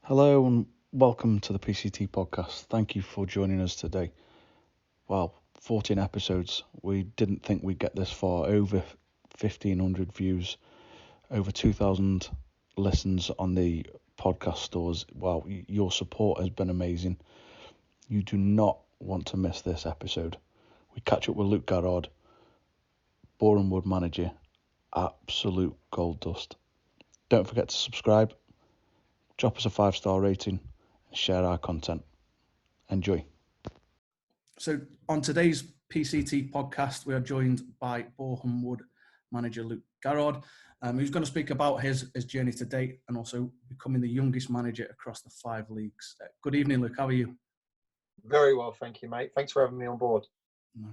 Hello and welcome to the PCT podcast. Thank you for joining us today. Well, 14 episodes. We didn't think we'd get this far. Over 1,500 views, over 2,000 listens on the podcast stores. Wow, your support has been amazing. You do not want to miss this episode. We catch up with Luke Garrard, Boreham Wood manager. Absolute gold dust. Don't forget to subscribe, drop us a 5-star rating, and share our content. Enjoy. So on today's PCT podcast, we are joined by Boreham Wood manager Luke Garrard, who's going to speak about his journey to date and also becoming the youngest manager across the 5 leagues. Good evening, Luke. How are you? Very well, thank you, mate. Thanks for having me on board.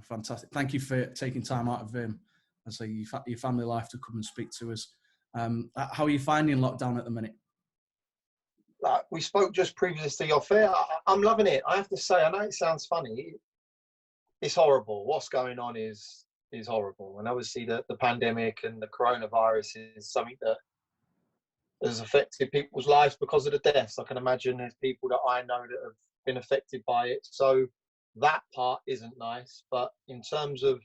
Fantastic. Thank you for taking time out of your family life to come and speak to us. How are you finding lockdown at the minute? We spoke just previously off air. I'm loving it. I have to say, I know it sounds funny. It's horrible. What's going on is horrible. And obviously the pandemic and the coronavirus is something that has affected people's lives because of the deaths. I can imagine there's people that I know that have been affected by it. So that part isn't nice. But in terms of,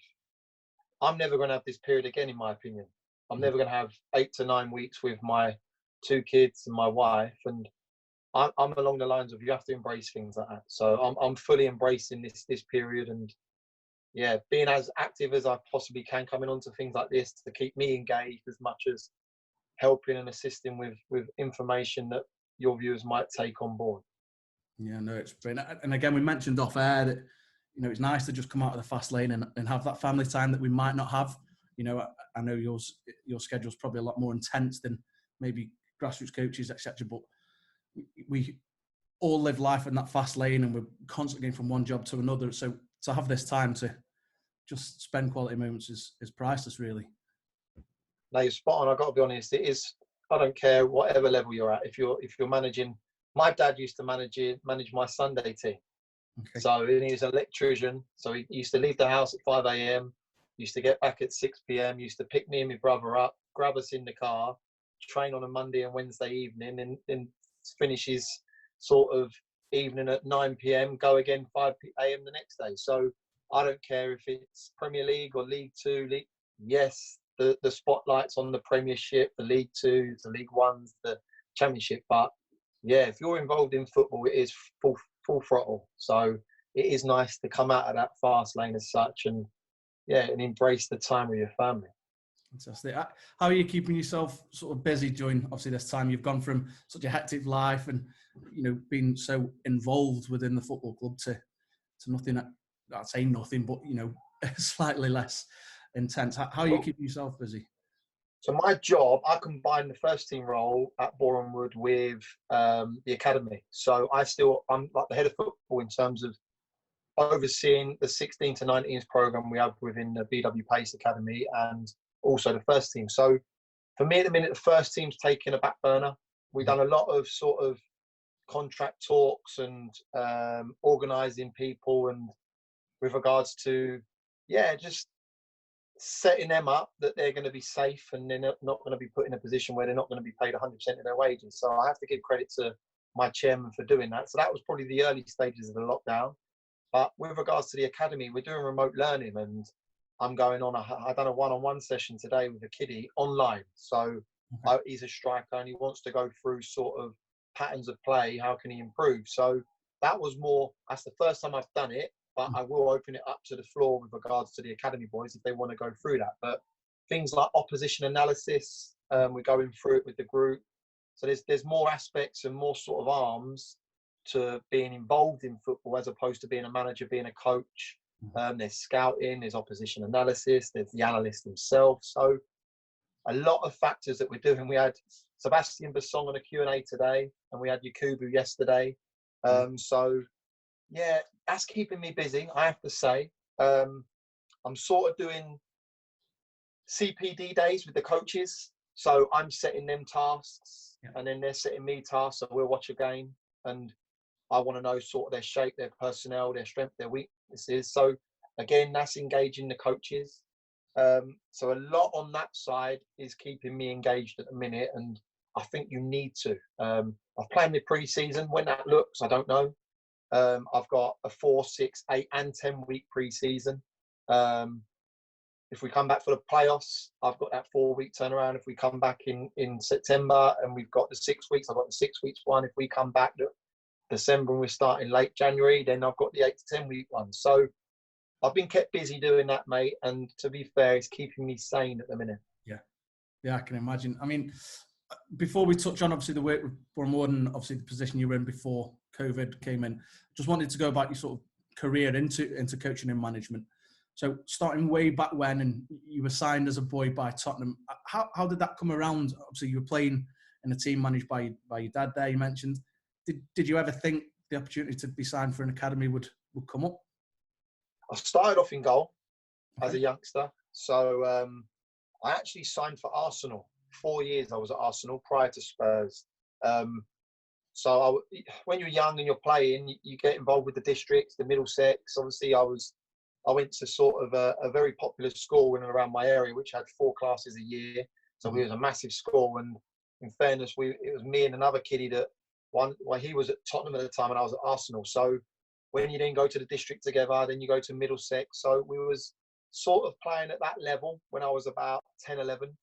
I'm never going to have this period again, in my opinion. I'm never going to have 8 to 9 weeks with my 2 kids and my wife. And I'm along the lines of, you have to embrace things like that. So I'm fully embracing this period, and yeah, being as active as I possibly can coming onto things like this to keep me engaged as much as helping and assisting with information that your viewers might take on board. Yeah, no, it's been, and again, we mentioned off air that, it's nice to just come out of the fast lane and have that family time that we might not have. I know your schedule's probably a lot more intense than maybe grassroots coaches, etc. But we all live life in that fast lane, and we're constantly going from one job to another. So to have this time to just spend quality moments is priceless, really. No, you're spot on. I've got to be honest. It is. I don't care whatever level you're at. If you're managing, my dad used to manage my Sunday team. Okay. So he was an electrician. So he used to leave the house at 5 a.m. Used to get back at 6 p.m. Used to pick me and my brother up, grab us in the car, train on a Monday and Wednesday evening, and then finish his sort of evening at 9 p.m. Go again 5 a.m. the next day. So I don't care if it's Premier League or League Two. Yes, the spotlight's on the Premiership, the League Twos, the League Ones, the Championship. But yeah, if you're involved in football, it is full throttle. So it is nice to come out of that fast lane as such, and embrace the time with your family. Fantastic. How are you keeping yourself sort of busy during obviously this time? You've gone from such a hectic life and being so involved within the football club to nothing. I'd say nothing, but slightly less intense. How are you keeping yourself busy? So my job, I combine the first team role at Boreham Wood with the academy. So I'm like the head of football in terms of overseeing the 16 to 19s program we have within the BW Pace Academy, and also the first team. So for me at the minute, the first team's taking a back burner. We've done a lot of sort of contract talks and organising people, and with regards to, just setting them up that they're going to be safe and they're not going to be put in a position where they're not going to be paid 100% of their wages. So I have to give credit to my chairman for doing that. So that was probably the early stages of the lockdown. But with regards to the academy, we're doing remote learning, and I'm going on I've done a one-on-one session today with a kiddie online. So he's a striker and he wants to go through sort of patterns of play. How can he improve? So that's the first time I've done it, but I will open it up to the floor with regards to the academy boys if they want to go through that. But things like opposition analysis, we're going through it with the group. So there's more aspects and more sort of arms to being involved in football as opposed to being a manager, being a coach. There's scouting, there's opposition analysis, there's the analyst himself. So a lot of factors that we're doing. We had Sebastian Bassong on a Q&A today, and we had Yakubu yesterday. So yeah, that's keeping me busy, I have to say. I'm sort of doing CPD days with the coaches. So I'm setting them tasks, and then they're setting me tasks. So we'll watch a game, and I want to know sort of their shape, their personnel, their strength, their weaknesses. So again, that's engaging the coaches. So a lot on that side is keeping me engaged at the minute. And I think you need to. I've planned my pre-season. When that looks, I don't know. I've got a 4, 6, 8, and 10-week pre-season. If we come back for the playoffs, I've got that 4-week turnaround. If we come back in September and we've got the 6 weeks, I've got the 6 weeks one. If we come back December and we're starting late January, then I've got the 8 to 10 week one. So I've been kept busy doing that, mate. And to be fair, it's keeping me sane at the minute. Yeah, I can imagine. I mean, before we touch on obviously the work with Boreham Wood and obviously the position you were in before COVID came in, just wanted to go about your sort of career into coaching and management. So starting way back when, and you were signed as a boy by Tottenham, how did that come around? Obviously, you were playing in a team managed by your dad there, you mentioned. Did you ever think the opportunity to be signed for an academy would come up? I started off in goal as a youngster. So I actually signed for Arsenal. 4 years I was at Arsenal prior to Spurs. So when you're young and you're playing, you get involved with the districts, the Middlesex. Obviously, I went to sort of a very popular school in and around my area, which had 4 classes a year. So we was a massive school. And in fairness, it was me and another kiddie that he was at Tottenham at the time and I was at Arsenal. So when you then go to the district together, then you go to Middlesex. So we was sort of playing at that level when I was about 10, 11.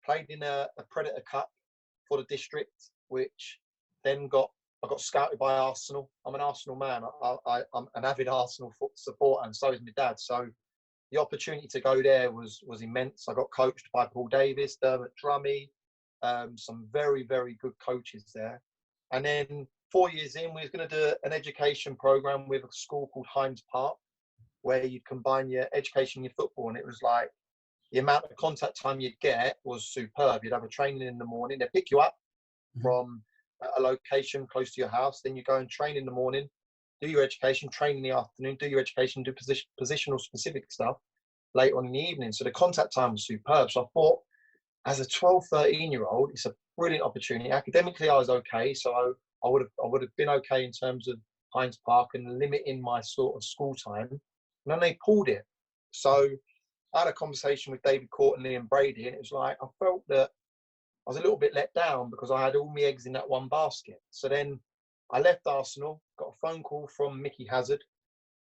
Played in a Predator Cup for the district, which then I got scouted by Arsenal. I'm an Arsenal man. I'm an avid Arsenal supporter, and so is my dad. So the opportunity to go there was immense. I got coached by Paul Davis, Dermot Drummy, some very, very good coaches there. And then 4 years in, we was going to do an education program with a school called Hines Park, where you'd combine your education and your football. And it was like, the amount of contact time you'd get was superb. You'd have a training in the morning. They'd pick you up from a location close to your house. Then you go and train in the morning, do your education, train in the afternoon, do your education, do positional specific stuff later on in the evening. So the contact time was superb. So I thought, as a 12, 13-year-old, it's a brilliant opportunity. Academically, I was okay. So I would have been okay in terms of Hines Park and limiting my sort of school time. And then they pulled it. So I had a conversation with David Courtney and Brady, and it was like, I felt that I was a little bit let down because I had all my eggs in that one basket. So then I left Arsenal, got a phone call from Mickey Hazard,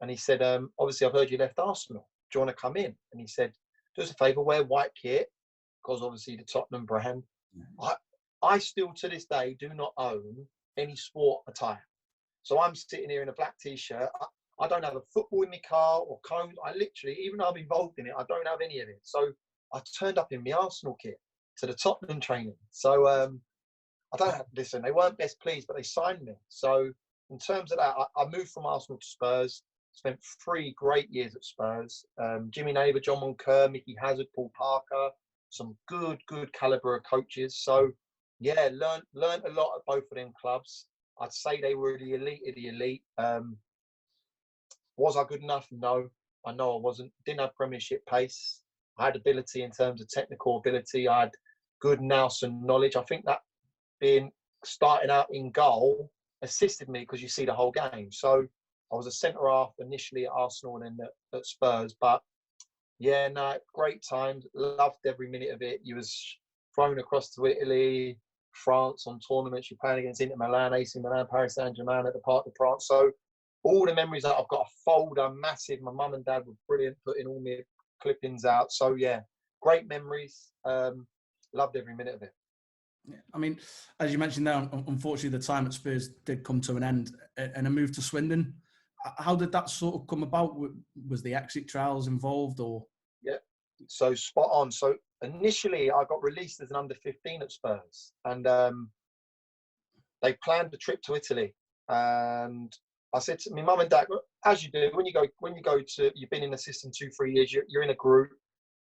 and he said, obviously, I've heard you left Arsenal. Do you want to come in? And he said, do us a favour, wear white kit, because obviously the Tottenham brand. I still, to this day, do not own any sport attire. So I'm sitting here in a black T-shirt. I don't have a football in my car or cones. I literally, even though I'm involved in it, I don't have any of it. So I turned up in my Arsenal kit to the Tottenham training. So I don't have, listen, they weren't best pleased, but they signed me. So in terms of that, I moved from Arsenal to Spurs, spent 3 great years at Spurs. Jimmy Neighbour, John Moncur, Mickey Hazard, Paul Parker, some good calibre of coaches. So yeah, learned a lot at both of them clubs. I'd say they were the elite of the elite. Was I good enough? No, I know I wasn't. Didn't have Premiership pace. I had ability in terms of technical ability. I had good nous and knowledge. I think that starting out in goal assisted me because you see the whole game. So I was a centre half initially at Arsenal and then at Spurs. But yeah, no, great times. Loved every minute of it. You was thrown across to Italy, France on tournaments. You're playing against Inter Milan, AC Milan, Paris Saint-Germain at the Parc de France. So all the memories that I've got, a folder, massive. My mum and dad were brilliant, putting all my clippings out. So yeah, great memories. Loved every minute of it. Yeah, I mean, as you mentioned there, unfortunately the time at Spurs did come to an end, and a move to Swindon. How did that sort of come about? Was the exit trials involved, or? Yeah, so spot on. So initially I got released as an under-15 at Spurs, and they planned a trip to Italy. And I said to my mum and dad, as you do, when you go to, you've been in the system 2-3 years, you're in a group,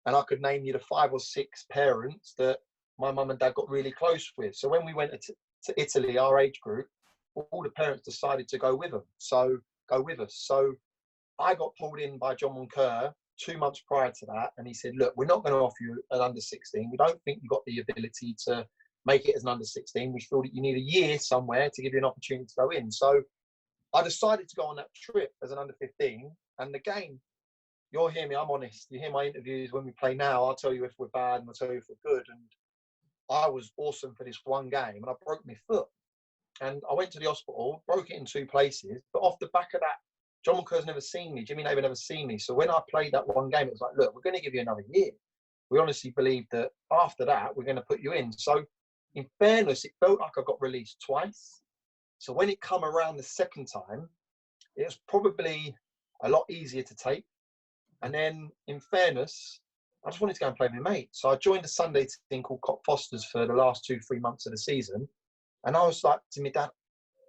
and I could name you the 5 or 6 parents that my mum and dad got really close with. So when we went to Italy, our age group, all the parents decided to go with us. So I got pulled in by John Moncur 2 months prior to that, and he said, look, we're not going to offer you an under-16. We don't think you've got the ability to make it as an under-16. We feel that you need a year somewhere to give you an opportunity to go in. So I decided to go on that trip as an under-15. And again, you'll hear me, I'm honest. You hear my interviews when we play now, I'll tell you if we're bad and I'll tell you if we're good. And I was awesome for this one game, and I broke my foot. And I went to the hospital, broke it in 2 places. But off the back of that, John McCur's never seen me. Jimmy Neighbour never seen me. So when I played that one game, it was like, look, we're going to give you another year. We honestly believe that after that, we're going to put you in. So in fairness, it felt like I got released twice. So when it come around the second time, it was probably a lot easier to take. And then in fairness, I just wanted to go and play with my mate. So I joined a Sunday team called Cop Fosters for the last 2-3 months of the season. And I was like to my dad,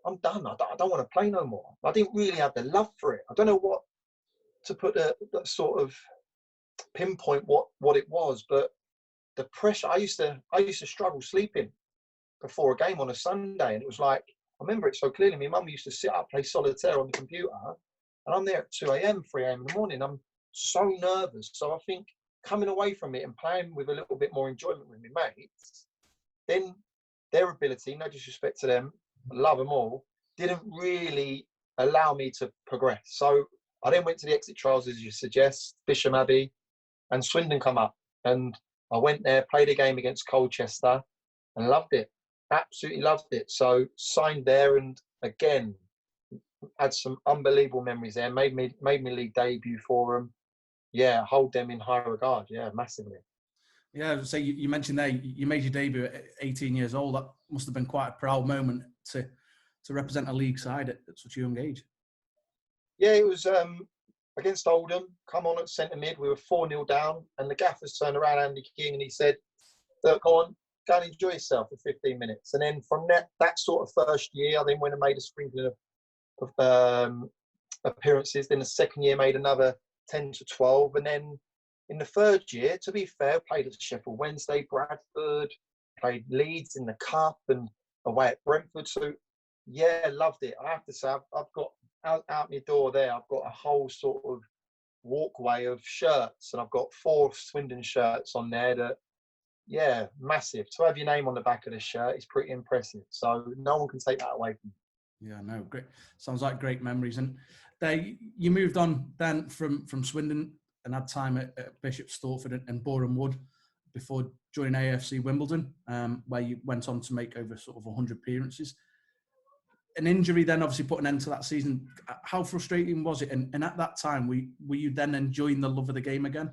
I'm done. I don't want to play no more. I didn't really have the love for it. I don't know what to put the sort of pinpoint what it was, but the pressure. I used to struggle sleeping before a game on a Sunday, and it was like, I remember it so clearly. My mum used to sit up, play solitaire on the computer, and I'm there at 2 a.m., 3 a.m. in the morning. I'm so nervous. So I think coming away from it and playing with a little bit more enjoyment with my mates, then their ability, no disrespect to them, I love them all, didn't really allow me to progress. So I then went to the exit trials, as you suggest, Bisham Abbey, and Swindon come up. And I went there, played a game against Colchester, and loved it. Absolutely loved it. So signed there, and again, had some unbelievable memories there. Made me league debut for them. Yeah, hold them in high regard. Yeah, massively. Yeah, so you mentioned there you made your debut at 18 years old. That must have been quite a proud moment to represent a league side at such a young age. Yeah, it was against Oldham. Come on at centre mid. We were 4-0 down, and the gaffers turned around, Andy King, and he said, "Look, go on, go and enjoy yourself for 15 minutes." And then from that sort of first year, I then went and made a sprinkling of appearances. Then the second year, made another 10 to 12, and then in the third year, to be fair, played at Sheffield Wednesday, Bradford, played Leeds in the Cup, and away at Brentford. So yeah, loved it. I have to say, I've got out my door there, I've got a whole sort of walkway of shirts, and I've got 4 Swindon shirts on there that, yeah, massive. To have your name on the back of the shirt is pretty impressive. So no one can take that away from you. Yeah, no, great. Sounds like great memories. And you moved on then from Swindon and had time at Bishop Stortford and Boreham Wood before joining AFC Wimbledon, where you went on to make over sort of 100 appearances. An injury then obviously put an end to that season. How frustrating was it? And at that time, were you then enjoying the love of the game again?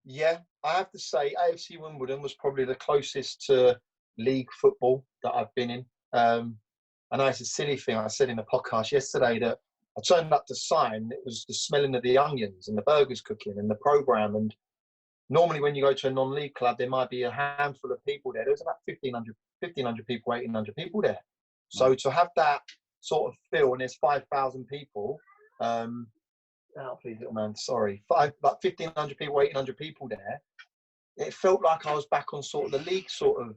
Yeah, I have to say AFC Wimbledon was probably the closest to league football that I've been in. I know it's a silly thing. I said in the podcast yesterday that I turned up to sign. It was the smelling of the onions and the burgers cooking and the programme. And normally when you go to a non-league club, there might be a handful of people there. There was about 1,500 people, 1,800 people there. So to have that sort of feel, and there's 5,000 people, please, little man, sorry, about 1,500 people, 1,800 people there, it felt like I was back on sort of the league sort of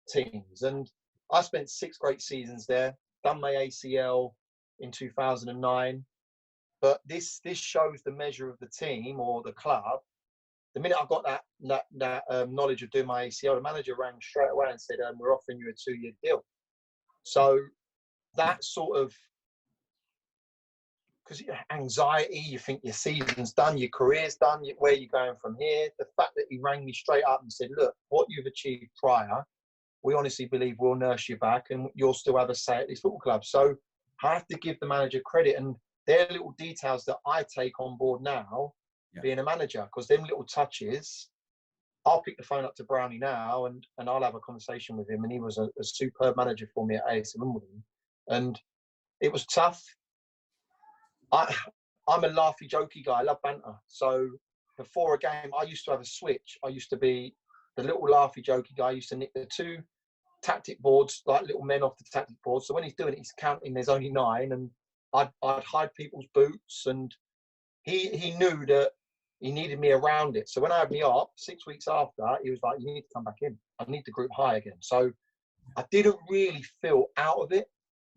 teams. And I spent 6 great seasons there, done my ACL in 2009. But this shows the measure of the team or the club. The minute I got that knowledge of doing my ACL, the manager rang straight away and said, "We're offering you a 2-year deal." So that sort of, because anxiety, you think your season's done, your career's done, where are you going from here? The fact that he rang me straight up and said, "Look, what you've achieved prior, we honestly believe we'll nurse you back and you'll still have a say at this football club." So I have to give the manager credit, and they're little details that I take on board now, being a manager, because them little touches, I'll pick the phone up to Brownie now and I'll have a conversation with him. And he was a superb manager for me at AFC Wimbledon. And it was tough. I'm a laughy, jokey guy. I love banter. So before a game, I used to have a switch. I used to be the little laughy, jokey guy. I used to nick the 2 tactic boards, like little men off the tactic board. So when he's doing it, he's counting, there's only 9. And I'd hide people's boots. And he knew that he needed me around it. So when I had me up 6 weeks after, he was like, "You need to come back in. I need the group high again." So I didn't really feel out of it.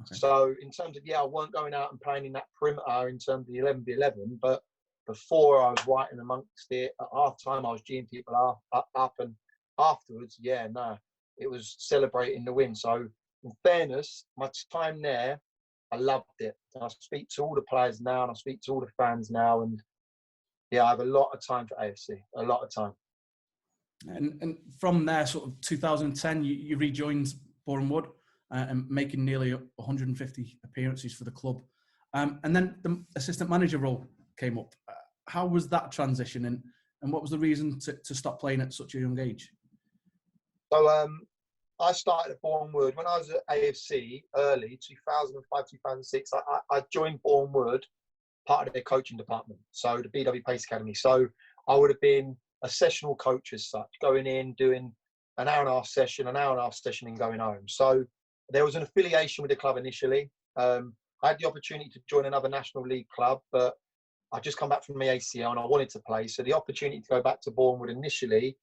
Okay. So in terms of, I weren't going out and playing in that perimeter in terms of the 11v11, but before I was right in amongst it. At half time, I was G'ing people up, and afterwards, it was celebrating the win. So in fairness, my time there, I loved it. And I speak to all the players now, and I speak to all the fans now, and I have a lot of time for AFC, a lot of time. And from there, sort of 2010, you rejoined Boreham Wood and making nearly 150 appearances for the club. And then the assistant manager role came up. How was that transition, and what was the reason to stop playing at such a young age? So I started at Boreham Wood when I was at AFC early, 2005, 2006. I joined Boreham Wood, part of their coaching department, so the BW Pace Academy. So I would have been a sessional coach as such, going in, doing an hour and a half session, and going home. So there was an affiliation with the club initially. I had the opportunity to join another National League club, but I just come back from my ACL and I wanted to play. So the opportunity to go back to Boreham Wood initially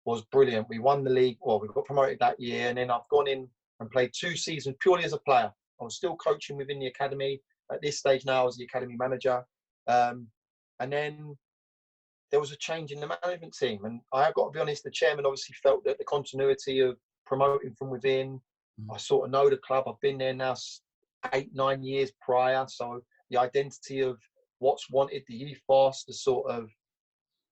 was brilliant. We won the league. Well, we got promoted that year, and then I've gone in and played 2 seasons purely as a player. I was still coaching within the academy. At this stage now, I was the academy manager. And then there was a change in the management team. And I've got to be honest, the chairman obviously felt that the continuity of promoting from within, I sort of know the club. I've been there now 8-9 years prior. So the identity of what's wanted, the ethos, the sort of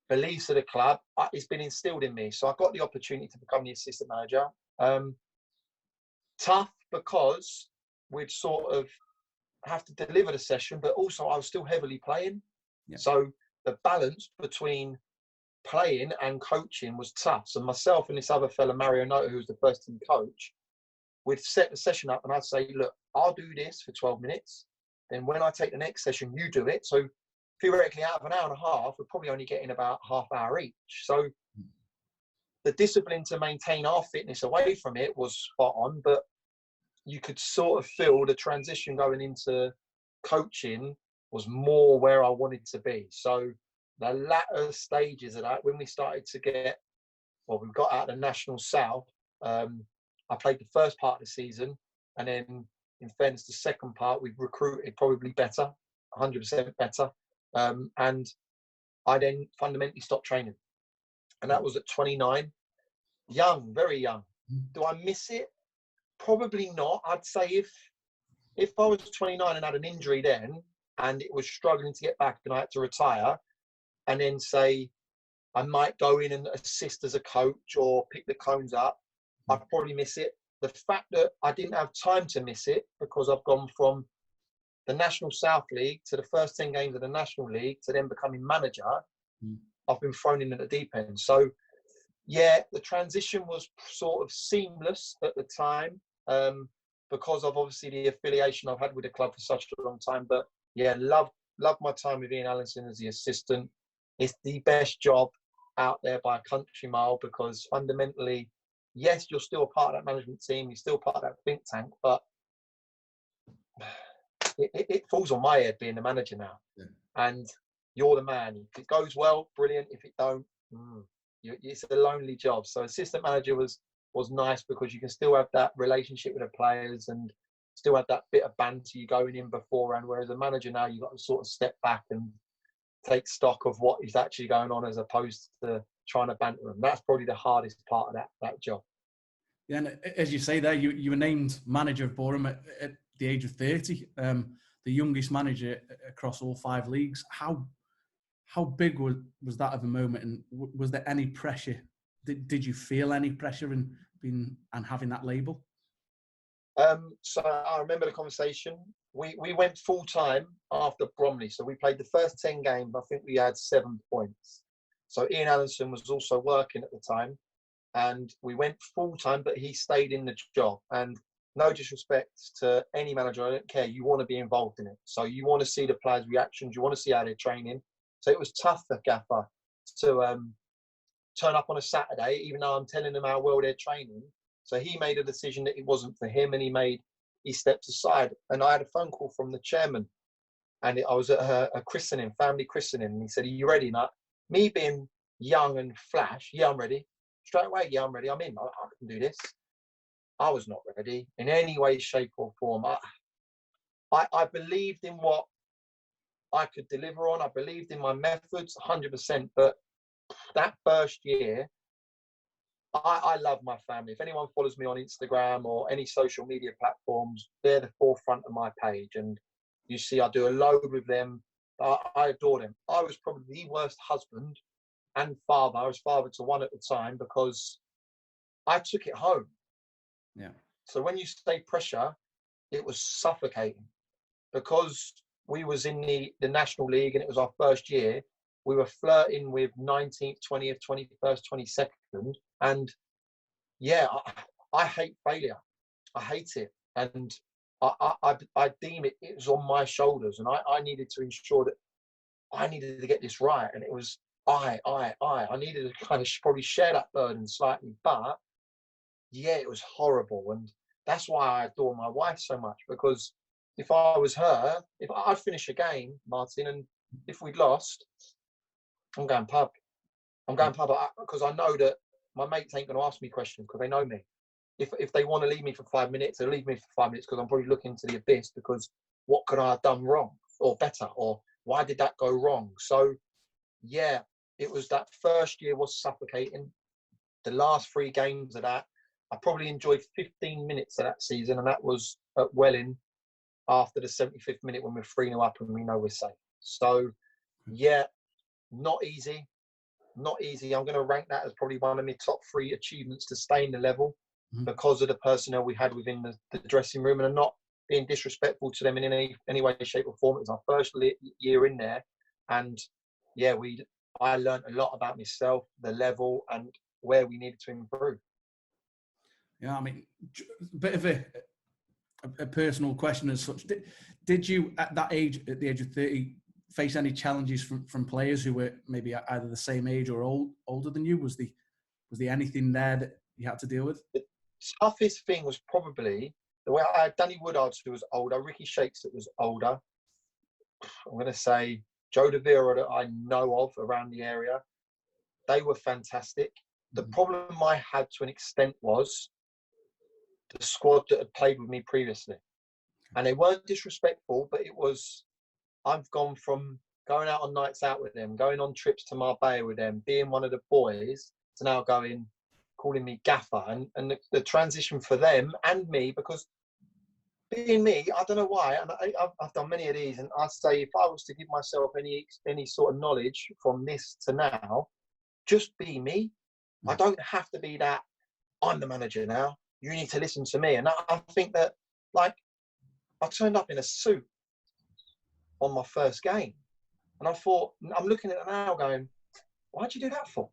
beliefs of the club, it's been instilled in me. So I got the opportunity to become the assistant manager. Tough because we'd sort of have to deliver the session, but also I was still heavily playing. Yeah. So the balance between playing and coaching was tough. So myself and this other fella, Mario Noto, who was the first team coach, we'd set the session up and I'd say, look, I'll do this for 12 minutes. Then when I take the next session, you do it. So theoretically, out of an hour and a half, we're probably only getting about half hour each. So the discipline to maintain our fitness away from it was spot on, but you could sort of feel the transition going into coaching was more where I wanted to be. So the latter stages of that, when we started to get, well, we got out of the National South, I played the first part of the season, and then in fairness, the second part, we've recruited probably better, 100% better. And I then fundamentally stopped training. And that was at 29. Young, very young. Do I miss it? Probably not. I'd say if I was 29 and had an injury then, and it was struggling to get back and I had to retire, and then say I might go in and assist as a coach or pick the cones up, I'd probably miss it. The fact that I didn't have time to miss it because I've gone from the National South League to the first 10 games of the National League to then becoming manager, I've been thrown in at the deep end. So, yeah, the transition was sort of seamless at the time because of obviously the affiliation I've had with the club for such a long time. But, yeah, love my time with Ian Allinson as the assistant. It's the best job out there by a country mile because fundamentally, yes, you're still a part of that management team. You're still part of that think tank, but it falls on my head being the manager now. Yeah. And you're the man. If it goes well, brilliant. If it don't, it's a lonely job. So assistant manager was nice because you can still have that relationship with the players and still have that bit of banter you going in beforehand. Whereas a manager now, you've got to sort of step back and take stock of what is actually going on as opposed to trying to banter them. That's probably the hardest part of that job. Yeah, and as you say there, you were named manager of Boreham at the age of 30, the youngest manager across all 5 leagues. How big was that of a moment, and was there any pressure? Did you feel any pressure in being and having that label? So I remember the conversation. We went full time after Bromley, so we played the first 10 games. I think we had 7 points. So Ian Allinson was also working at the time, and we went full time, but he stayed in the job. And no disrespect to any manager, I don't care. You want to be involved in it. So you want to see the players' reactions. You want to see how they're training. So it was tough for Gaffer to turn up on a Saturday, even though I'm telling them how well they're training. So he made a decision that it wasn't for him, and he stepped aside. And I had a phone call from the chairman, and I was at a christening, family christening, and he said, "Are you ready?" And me being young and flash, yeah, I'm ready. Straight away, yeah, I'm ready. I'm in. I can do this. I was not ready in any way, shape, or form. I believed in what I could deliver on. I believed in my methods 100%. But that first year, I love my family. If anyone follows me on Instagram or any social media platforms, they're the forefront of my page. And you see, I do a load with them. I adore them. I was probably the worst husband and father. I was father to one at the time because I took it home. Yeah. So when you say pressure, it was suffocating because we was in the National League and it was our first year. We were flirting with 19th, 20th, 21st, 22nd. And yeah, I hate failure. I hate it. And I deem it was on my shoulders. And I needed to ensure that I needed to get this right. And it was I needed to kind of probably share that burden slightly. But yeah, it was horrible. And that's why I adore my wife so much, because if I was her, if I'd finish a game, Martin, and if we'd lost, I'm going pub. I'm going pub because I know that my mates ain't going to ask me questions because they know me. If they want to leave me for 5 minutes, they'll leave me for 5 minutes because I'm probably looking to the abyss because what could I have done wrong or better, or why did that go wrong? So yeah, it was that first year was suffocating. The last 3 games of that, I probably enjoyed 15 minutes of that season, and that was at Welling after the 75th minute when we're 3-0 up and we know we're safe. So yeah, not easy. Not easy. I'm going to rank that as probably one of my top 3 achievements to stay in the level because of the personnel we had within the dressing room, and I'm not being disrespectful to them in any way, shape or form. It was our first year in there, and yeah, I learned a lot about myself, the level, and where we needed to improve. Yeah, I mean, a bit of a personal question as such. Did you, at that age, at the age of 30, face any challenges from players who were maybe either the same age or older than you? Was there anything there that you had to deal with? The toughest thing was probably the way I had Danny Woodard, who was older, Ricky Shakes that was older. I'm going to say Joe DeVera that I know of around the area. They were fantastic. The problem I had to an extent was the squad that had played with me previously. And they weren't disrespectful, but it was, I've gone from going out on nights out with them, going on trips to Marbella with them, being one of the boys, to now calling me gaffer. And the transition for them and me, because being me, I don't know why, and I've done many of these, and I say if I was to give myself any sort of knowledge from this to now, just be me. I don't have to be that, I'm the manager now, you need to listen to me. And I think that, like, I turned up in a suit on my first game. And I thought, I'm looking at it now going, why'd you do that for?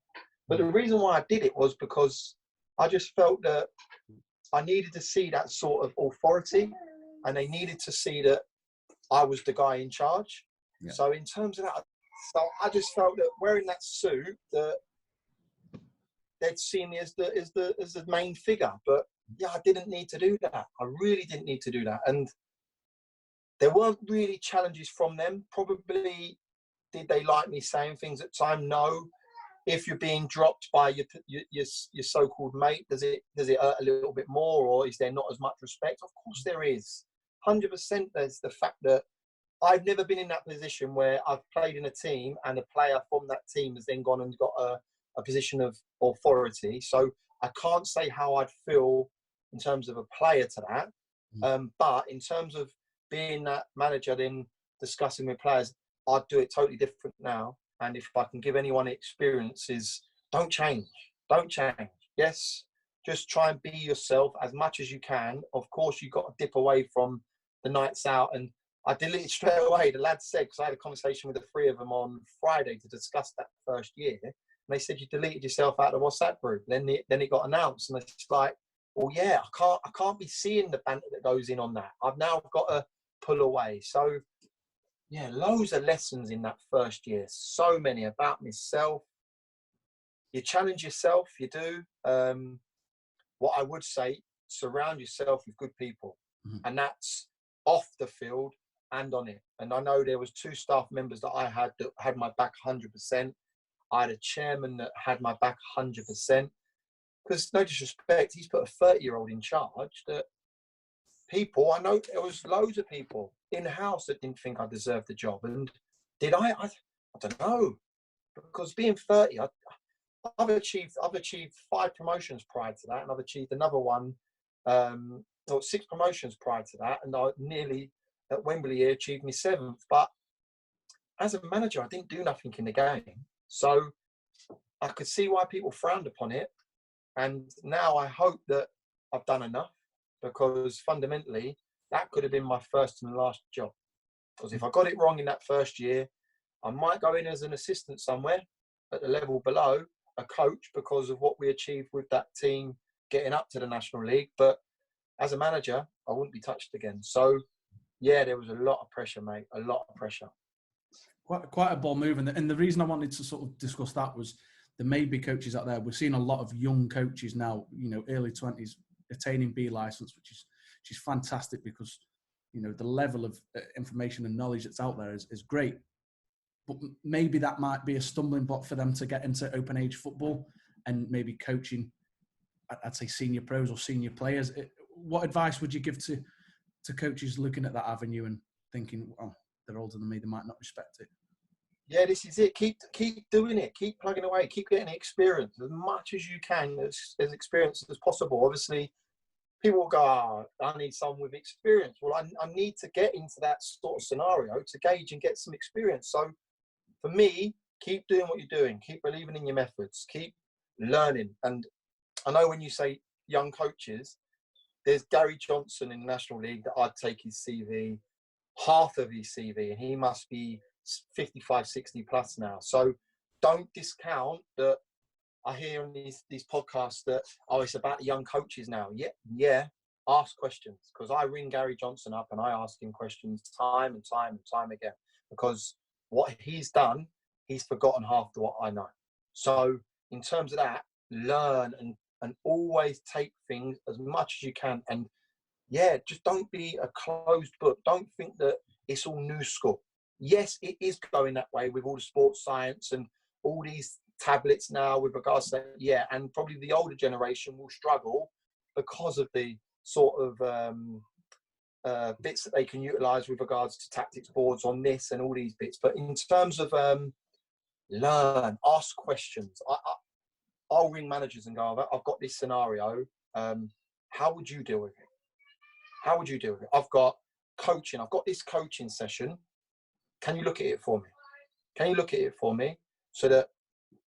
But the reason why I did it was because I just felt that I needed to see that sort of authority, and they needed to see that I was the guy in charge. Yeah. So in terms of that, so I just felt that wearing that suit, that they'd see me as the main figure. But yeah, I didn't need to do that. I really didn't need to do that. And there weren't really challenges from them. Probably did they like me saying things at time? No. If you're being dropped by your so-called mate, does it hurt a little bit more, or is there not as much respect? Of course there is. 100% there's the fact that I've never been in that position where I've played in a team and a player from that team has then gone and got a position of authority. So I can't say how I'd feel in terms of a player to that. But in terms of being that manager, then discussing with players, I'd do it totally different now. And if I can give anyone experiences, don't change. Don't change. Yes, just try and be yourself as much as you can. Of course, you've got to dip away from the nights out. And I deleted straight away. The lads said, because I had a conversation with the 3 of them on Friday to discuss that first year. And they said, you deleted yourself out of the WhatsApp group. Then it got announced. And it's like, well, yeah, I can't be seeing the banter that goes in on that. I've now got to pull away. So, yeah, loads of lessons in that first year. So many about myself. You challenge yourself, you do. What I would say, surround yourself with good people. And that's off the field and on it. And I know there was 2 staff members that I had that had my back 100%. I had a chairman that had my back 100%. Because, no disrespect, he's put a 30-year-old in charge that people, I know there was loads of people in-house that didn't think I deserved the job. And did I? I don't know. Because being 30, I've achieved 5 promotions prior to that, and I've achieved another one, 6 promotions prior to that, and I nearly at Wembley achieved my 7th. But as a manager, I didn't do nothing in the game. So I could see why people frowned upon it. And now I hope that I've done enough, because fundamentally that could have been my first and last job. Because if I got it wrong in that first year, I might go in as an assistant somewhere at the level below a coach, because of what we achieved with that team getting up to the National League. But as a manager, I wouldn't be touched again. So yeah, there was a lot of pressure, mate, a lot of pressure. Quite a bold move. And the reason I wanted to sort of discuss that was there may be coaches out there. We're seeing a lot of young coaches now, early 20s, attaining B license, which is fantastic, because, the level of information and knowledge that's out there is great. But maybe that might be a stumbling block for them to get into open age football and maybe coaching, I'd say, senior pros or senior players. What advice would you give to coaches looking at that avenue and thinking, oh, they're older than me, they might not respect it? Yeah, this is it. Keep doing it. Keep plugging away. Keep getting experience as much as you can, as experience as possible. Obviously, people will go, oh, I need someone with experience. Well, I need to get into that sort of scenario to gauge and get some experience. So for me, keep doing what you're doing. Keep believing in your methods. Keep learning. And I know when you say young coaches, there's Gary Johnson in the National League that I'd take his CV, half of his CV, and he must be 55, 60 plus now. So don't discount that. I hear on these podcasts that, oh, it's about the young coaches now. Yeah. Ask questions, because I ring Gary Johnson up and I ask him questions time and time again, because what he's done, he's forgotten half of what I know. So in terms of that, learn and always take things as much as you can. And yeah, just don't be a closed book. Don't think that it's all new school. Yes, it is going that way with all the sports science and all these tablets now with regards to that, yeah, and probably the older generation will struggle because of the sort of bits that they can utilize with regards to tactics boards on this and all these bits. But in terms of learn, ask questions. I'll ring managers and go, I've got this scenario. How would you deal with it? How would you deal with it? I've got coaching. I've got this coaching session. Can you look at it for me? Can you look at it for me? So that,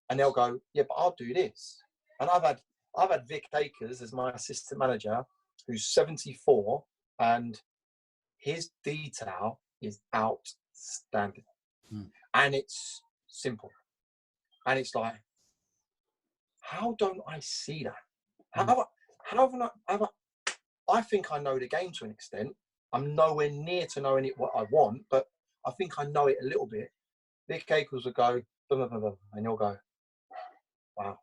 and they'll go, yeah, but I'll do this. And I've had Vic Akers as my assistant manager, who's 74, and his detail is outstanding. And it's simple. And it's like, how don't I see that? I think I know the game to an extent. I'm nowhere near to knowing it what I want, but I think I know it a little bit. Vic Akers will go, blah, blah, blah, blah, and you'll go, wow.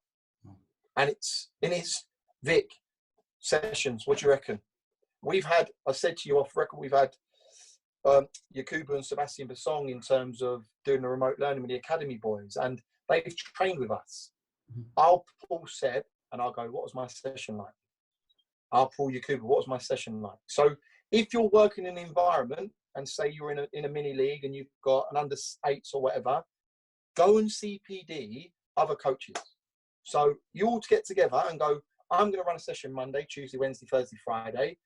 And it's in his Vic sessions. What do you reckon? We've had, I said to you off record, we've had Yakubu and Sebastian Basong in terms of doing the remote learning with the academy boys, and they've trained with us. I'll pull Seb and I'll go, what was my session like? I'll pull Yakubu, what was my session like? So if you're working in an environment and say you're in a mini league and you've got an under 8s or whatever, go and CPD other coaches. So you all get together and go, I'm going to run a session Monday, Tuesday, Wednesday, Thursday, Friday.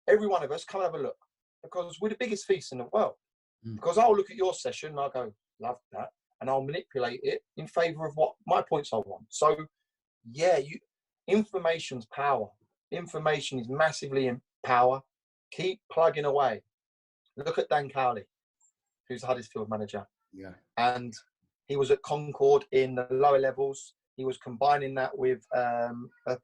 Every one of us come have a look, because we're the biggest feast in the world. Because I'll look at your session and I'll go, love that. And I'll manipulate it in favour of what my points I want. So yeah, information's power. Information is massively in power. Keep plugging away. Look at Dan Cowley, who's the Huddersfield manager. Yeah. And he was at Concord in the lower levels. He was combining that with a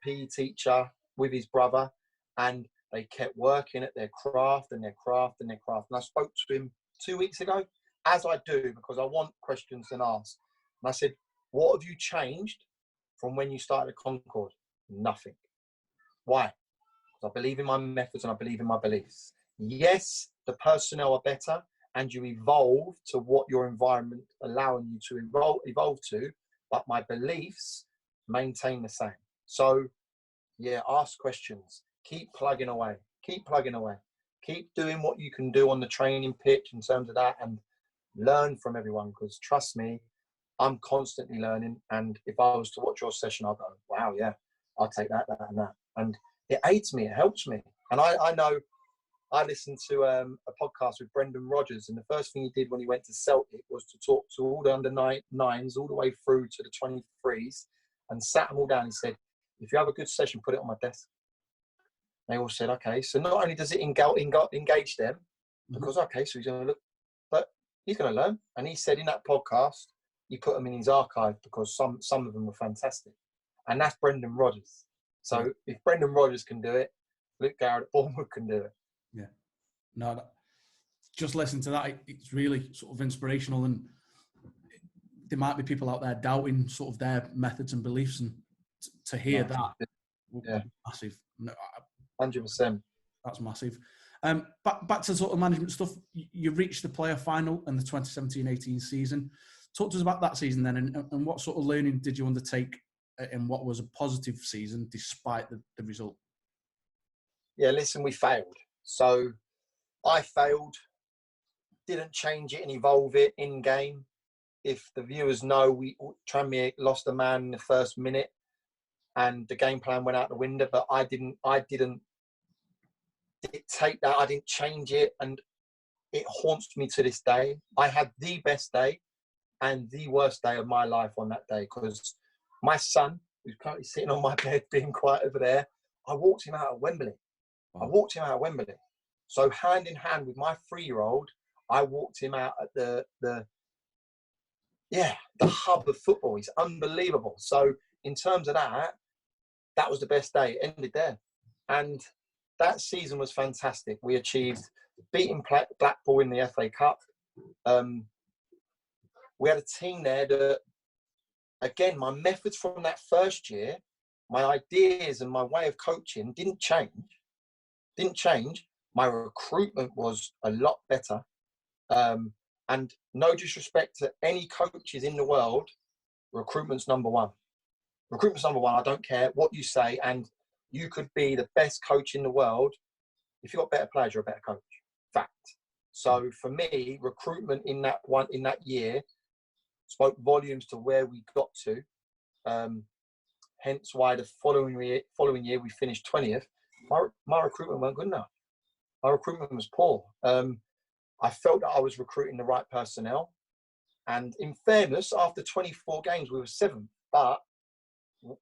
PE teacher with his brother, and they kept working at their craft and their craft and their craft. And I spoke to him 2 weeks ago, as I do, because I want questions and ask. And I said, what have you changed from when you started at Concord? Nothing. Why? Because I believe in my methods and I believe in my beliefs. Yes, the personnel are better, and you evolve to what your environment allowing you to evolve to, but my beliefs maintain the same. So yeah, ask questions, keep plugging away, keep doing what you can do on the training pitch in terms of that, and learn from everyone, because trust me, I'm constantly learning. And if I was to watch your session, I'll go, wow, yeah, I'll take that and that. And it aids me, it helps me. And I know I listened to a podcast with Brendan Rodgers, and the first thing he did when he went to Celtic was to talk to all the under nines all the way through to the 23s, and sat them all down. He said, "If you have a good session, put it on my desk." They all said, "Okay." So not only does it engage them, because okay, so he's going to look, but he's going to learn. And he said in that podcast, he put them in his archive because some of them were fantastic, and that's Brendan Rodgers. So if Brendan Rodgers can do it, Luke Garrard at Boreham Wood can do it. Yeah, no, just listen to that. It's really sort of inspirational, and there might be people out there doubting sort of their methods and beliefs, and to hear that, massive. No, 100%. That's massive. Back to sort of management stuff. You reached the player final in the 2017-18 season. Talk to us about that season then, and what sort of learning did you undertake in what was a positive season despite the result? Yeah, listen, we failed. So I failed, didn't change it and evolve it in game. If the viewers know, Tranmere lost a man in the first minute and the game plan went out the window, but I didn't dictate that. I didn't change it, and it haunts me to this day. I had the best day and the worst day of my life on that day, because my son, who's currently sitting on my bed being quiet over there, I walked him out of Wembley. So hand in hand with my 3-year-old, I walked him out at the hub of football. He's unbelievable. So in terms of that was the best day. It ended there. And that season was fantastic. We achieved beating Blackpool in the FA Cup. We had a team there that, again, my methods from that first year, my ideas and my way of coaching didn't change. My recruitment was a lot better. And no disrespect to any coaches in the world, recruitment's number one. I don't care what you say. And you could be the best coach in the world. If you've got better players, you're a better coach. Fact. So for me, recruitment in that year spoke volumes to where we got to. Hence why the following year we finished 20th. My recruitment weren't good enough. My recruitment was poor. I felt that I was recruiting the right personnel. And in fairness, after 24 games, we were 7th. But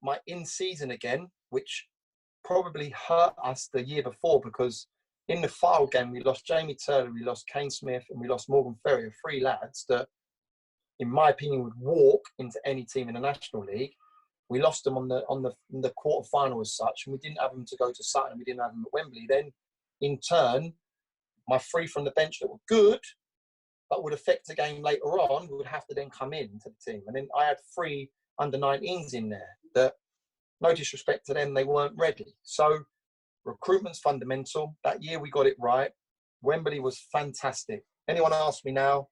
my in-season again, which probably hurt us the year before, because in the final game, we lost Jamie Turner, we lost Kane Smith, and we lost Morgan Ferrier, 3 lads that, in my opinion, would walk into any team in the National League. We lost them on the quarter final as such, and we didn't have them to go to Sutton, we didn't have them at Wembley. Then, in turn, my 3 from the bench that were good, but would affect the game later on, would have to then come in to the team. And then I had 3 under-19s in there that, no disrespect to them, they weren't ready. So recruitment's fundamental. That year we got it right. Wembley was fantastic. Anyone ask me now,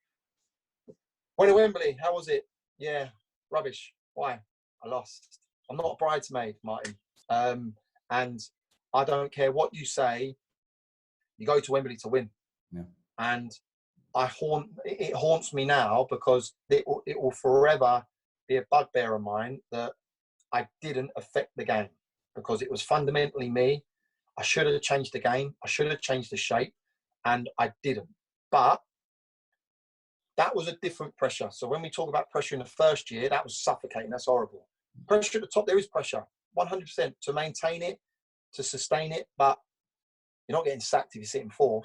went to Wembley, how was it? Yeah, rubbish. Why? I lost. I'm not a bridesmaid, Martin. And I don't care what you say, you go to Wembley to win. Yeah. And it haunts me now, because it will forever be a bugbear of mine that I didn't affect the game, because it was fundamentally me. I should have changed the game. I should have changed the shape, and I didn't. But that was a different pressure. So when we talk about pressure in the first year, that was suffocating. That's horrible. Pressure at the top, there is pressure, 100%, to maintain it, to sustain it. But you're not getting sacked if you're sitting 4th.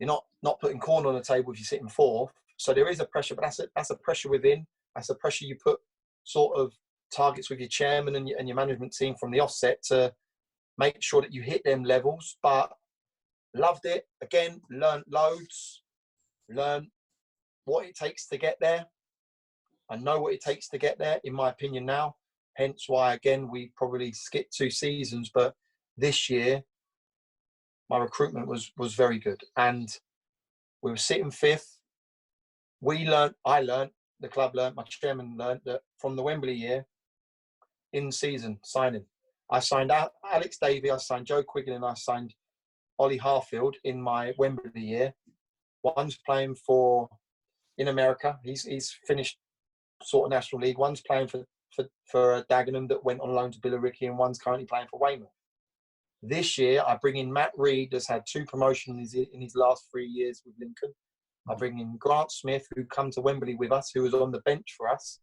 You're not putting corn on the table if you're sitting 4th. So there is a pressure, but that's a pressure within. That's a pressure you put sort of targets with your chairman and your management team from the offset to make sure that you hit them levels. But loved it. Again, learned loads. Learned what it takes to get there. I know what it takes to get there, in my opinion now. Hence why, again, we probably skipped 2 seasons. But this year, my recruitment was very good. And we were sitting 5th. I learned, the club learned, my chairman learned that from the Wembley year, in-season signing, I signed Alex Davey, I signed Joe Quigley, and I signed Ollie Harfield in my Wembley year. One's playing in America. He's finished sort of National League. One's playing for Dagenham that went on loan to Billericay, and one's currently playing for Weymouth. This year, I bring in Matt Reed, that's had 2 promotions in his last 3 years with Lincoln. I bring in Grant Smith, who come to Wembley with us, who was on the bench for us.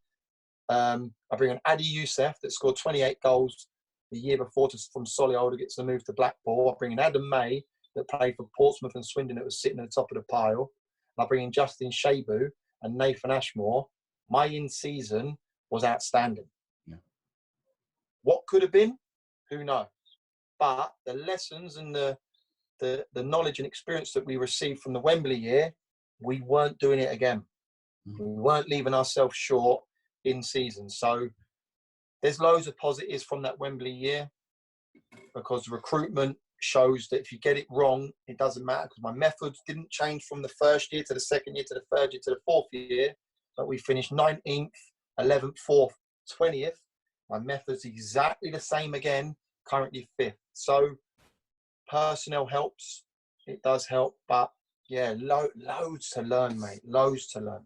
I bring in Adi Youssef, that scored 28 goals the year before from Solihull to get to the move to Blackpool. I bring in Adam May, that played for Portsmouth and Swindon, that was sitting at the top of the pile. And I bring in Justin Shabu and Nathan Ashmore. My in-season was outstanding. Yeah. What could have been? Who knows? But the lessons and the knowledge and experience that we received from the Wembley year, we weren't doing it again. We weren't leaving ourselves short in season. So there's loads of positives from that Wembley year, because recruitment shows that if you get it wrong, it doesn't matter, because my methods didn't change from the first year to the second year to the third year to the fourth year, but we finished 19th, 11th, 4th, 20th. My method's exactly the same again, currently 5th. So personnel helps. It does help, but yeah, loads to learn, mate. Loads to learn.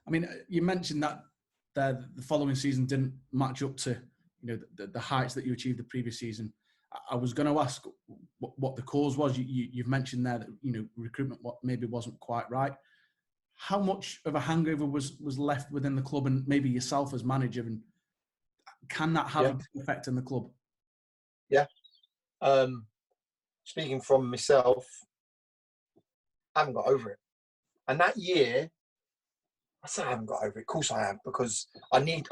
I mean, you mentioned that the following season didn't match up to, you know, the heights that you achieved the previous season. I was going to ask what the cause was. You've mentioned there that, you know, recruitment maybe wasn't quite right. How much of a hangover was left within the club, and maybe yourself as manager, and can that have an effect in the club? Yeah. Speaking from myself, I haven't got over it. And that year, I say I haven't got over it. Of course I have, because I need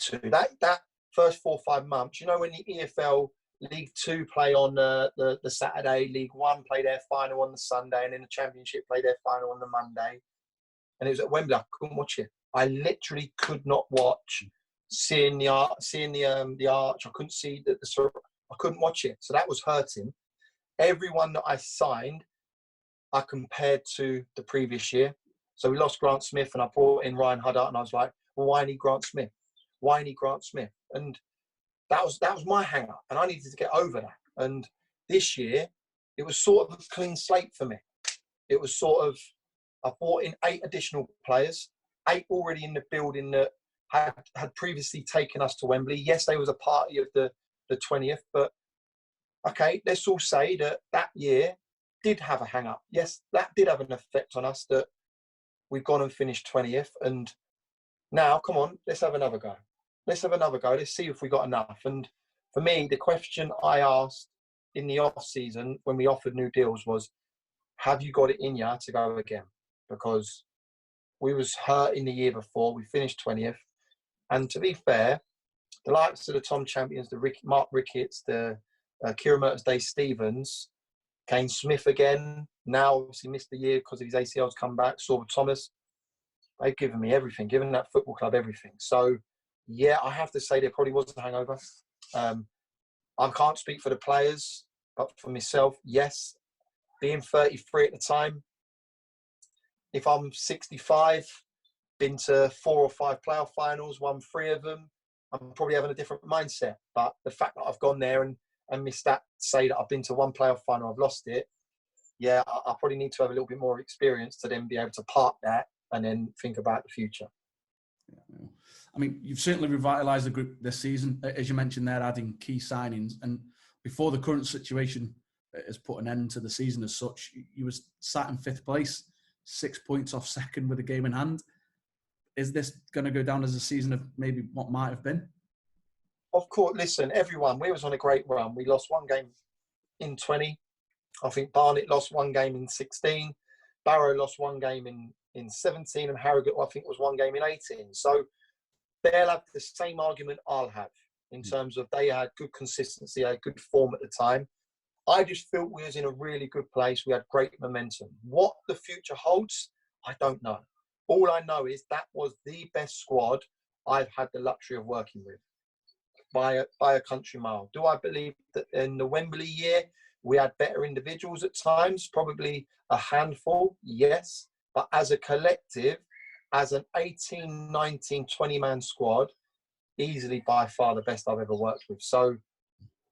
to. That first 4 or 5 months, you know, when the EFL League 2 play on the Saturday, League 1 play their final on the Sunday, and then the Championship play their final on the Monday. And it was at Wembley. I couldn't watch it. I literally could not watch. Seeing the arch, I couldn't see I couldn't watch it. So that was hurting. Everyone that I signed, I compared to the previous year. So we lost Grant Smith, and I brought in Ryan Huddart, and I was like, well, why need Grant Smith? Why need Grant Smith? And that was my hang-up, and I needed to get over that. And this year, it was sort of a clean slate for me. It was sort of, I brought in 8 additional players, 8 already in the building that had previously taken us to Wembley. Yes, they was a party of the 20th, but okay, let's all say that year did have a hang-up. Yes, that did have an effect on us, that we've gone and finished 20th. And now, come on, let's have another go. Let's have another go. Let's see if we got enough. And for me, the question I asked in the off-season when we offered new deals was, have you got it in you to go again? Because we was hurt in the year before. We finished 20th. And to be fair, the likes of the Tom Champions, the Mark Ricketts, the Kieran Mertens-Day-Stevens, Kane Smith again, now obviously missed the year because of his ACL's come back, Sorba Thomas, they've given me everything, given that football club everything. So, yeah, I have to say there probably was a hangover. I can't speak for the players, but for myself, yes, being 33 at the time, if I'm 65, been to 4 or 5 playoff finals, won 3 of them, I'm probably having a different mindset. But the fact that I've gone there and missed that, say that I've been to 1 playoff final, I've lost it, yeah, I probably need to have a little bit more experience to then be able to park that and then think about the future. Yeah. I mean, you've certainly revitalised the group this season, as you mentioned there, adding key signings. And before the current situation has put an end to the season as such, you was sat in 5th place, 6 points off second with a game in hand. Is this going to go down as a season of maybe what might have been? Of course, listen, everyone, we was on a great run. We lost 1 game in 20. I think Barnet lost 1 game in 16. Barrow lost 1 game in 17. And Harrogate, I think, was 1 game in 18. So they'll have the same argument I'll have in terms of they had good consistency, they had good form at the time. I just felt we was in a really good place. We had great momentum. What the future holds, I don't know. All I know is that was the best squad I've had the luxury of working with by a country mile. Do I believe that in the Wembley year, we had better individuals at times? Probably a handful, yes. But as a collective, as an 18, 19, 20-man squad, easily by far the best I've ever worked with. So,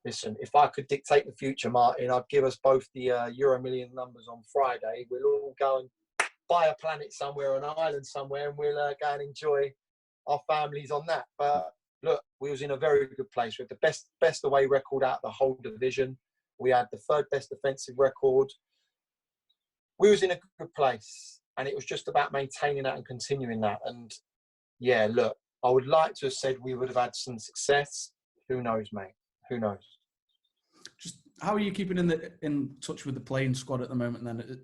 listen, if I could dictate the future, Martin, I'd give us both the Euro Million numbers on Friday. We'll all go and buy a planet somewhere, an island somewhere, and we'll go and enjoy our families on that. But look, we was in a very good place with the best away record out of the whole division. We had the third best defensive record. We was in a good place, and it was just about maintaining that and continuing that. And yeah, look, I would like to have said we would have had some success. Who knows, mate? Who knows? Just how are you keeping in touch with the playing squad at the moment? Then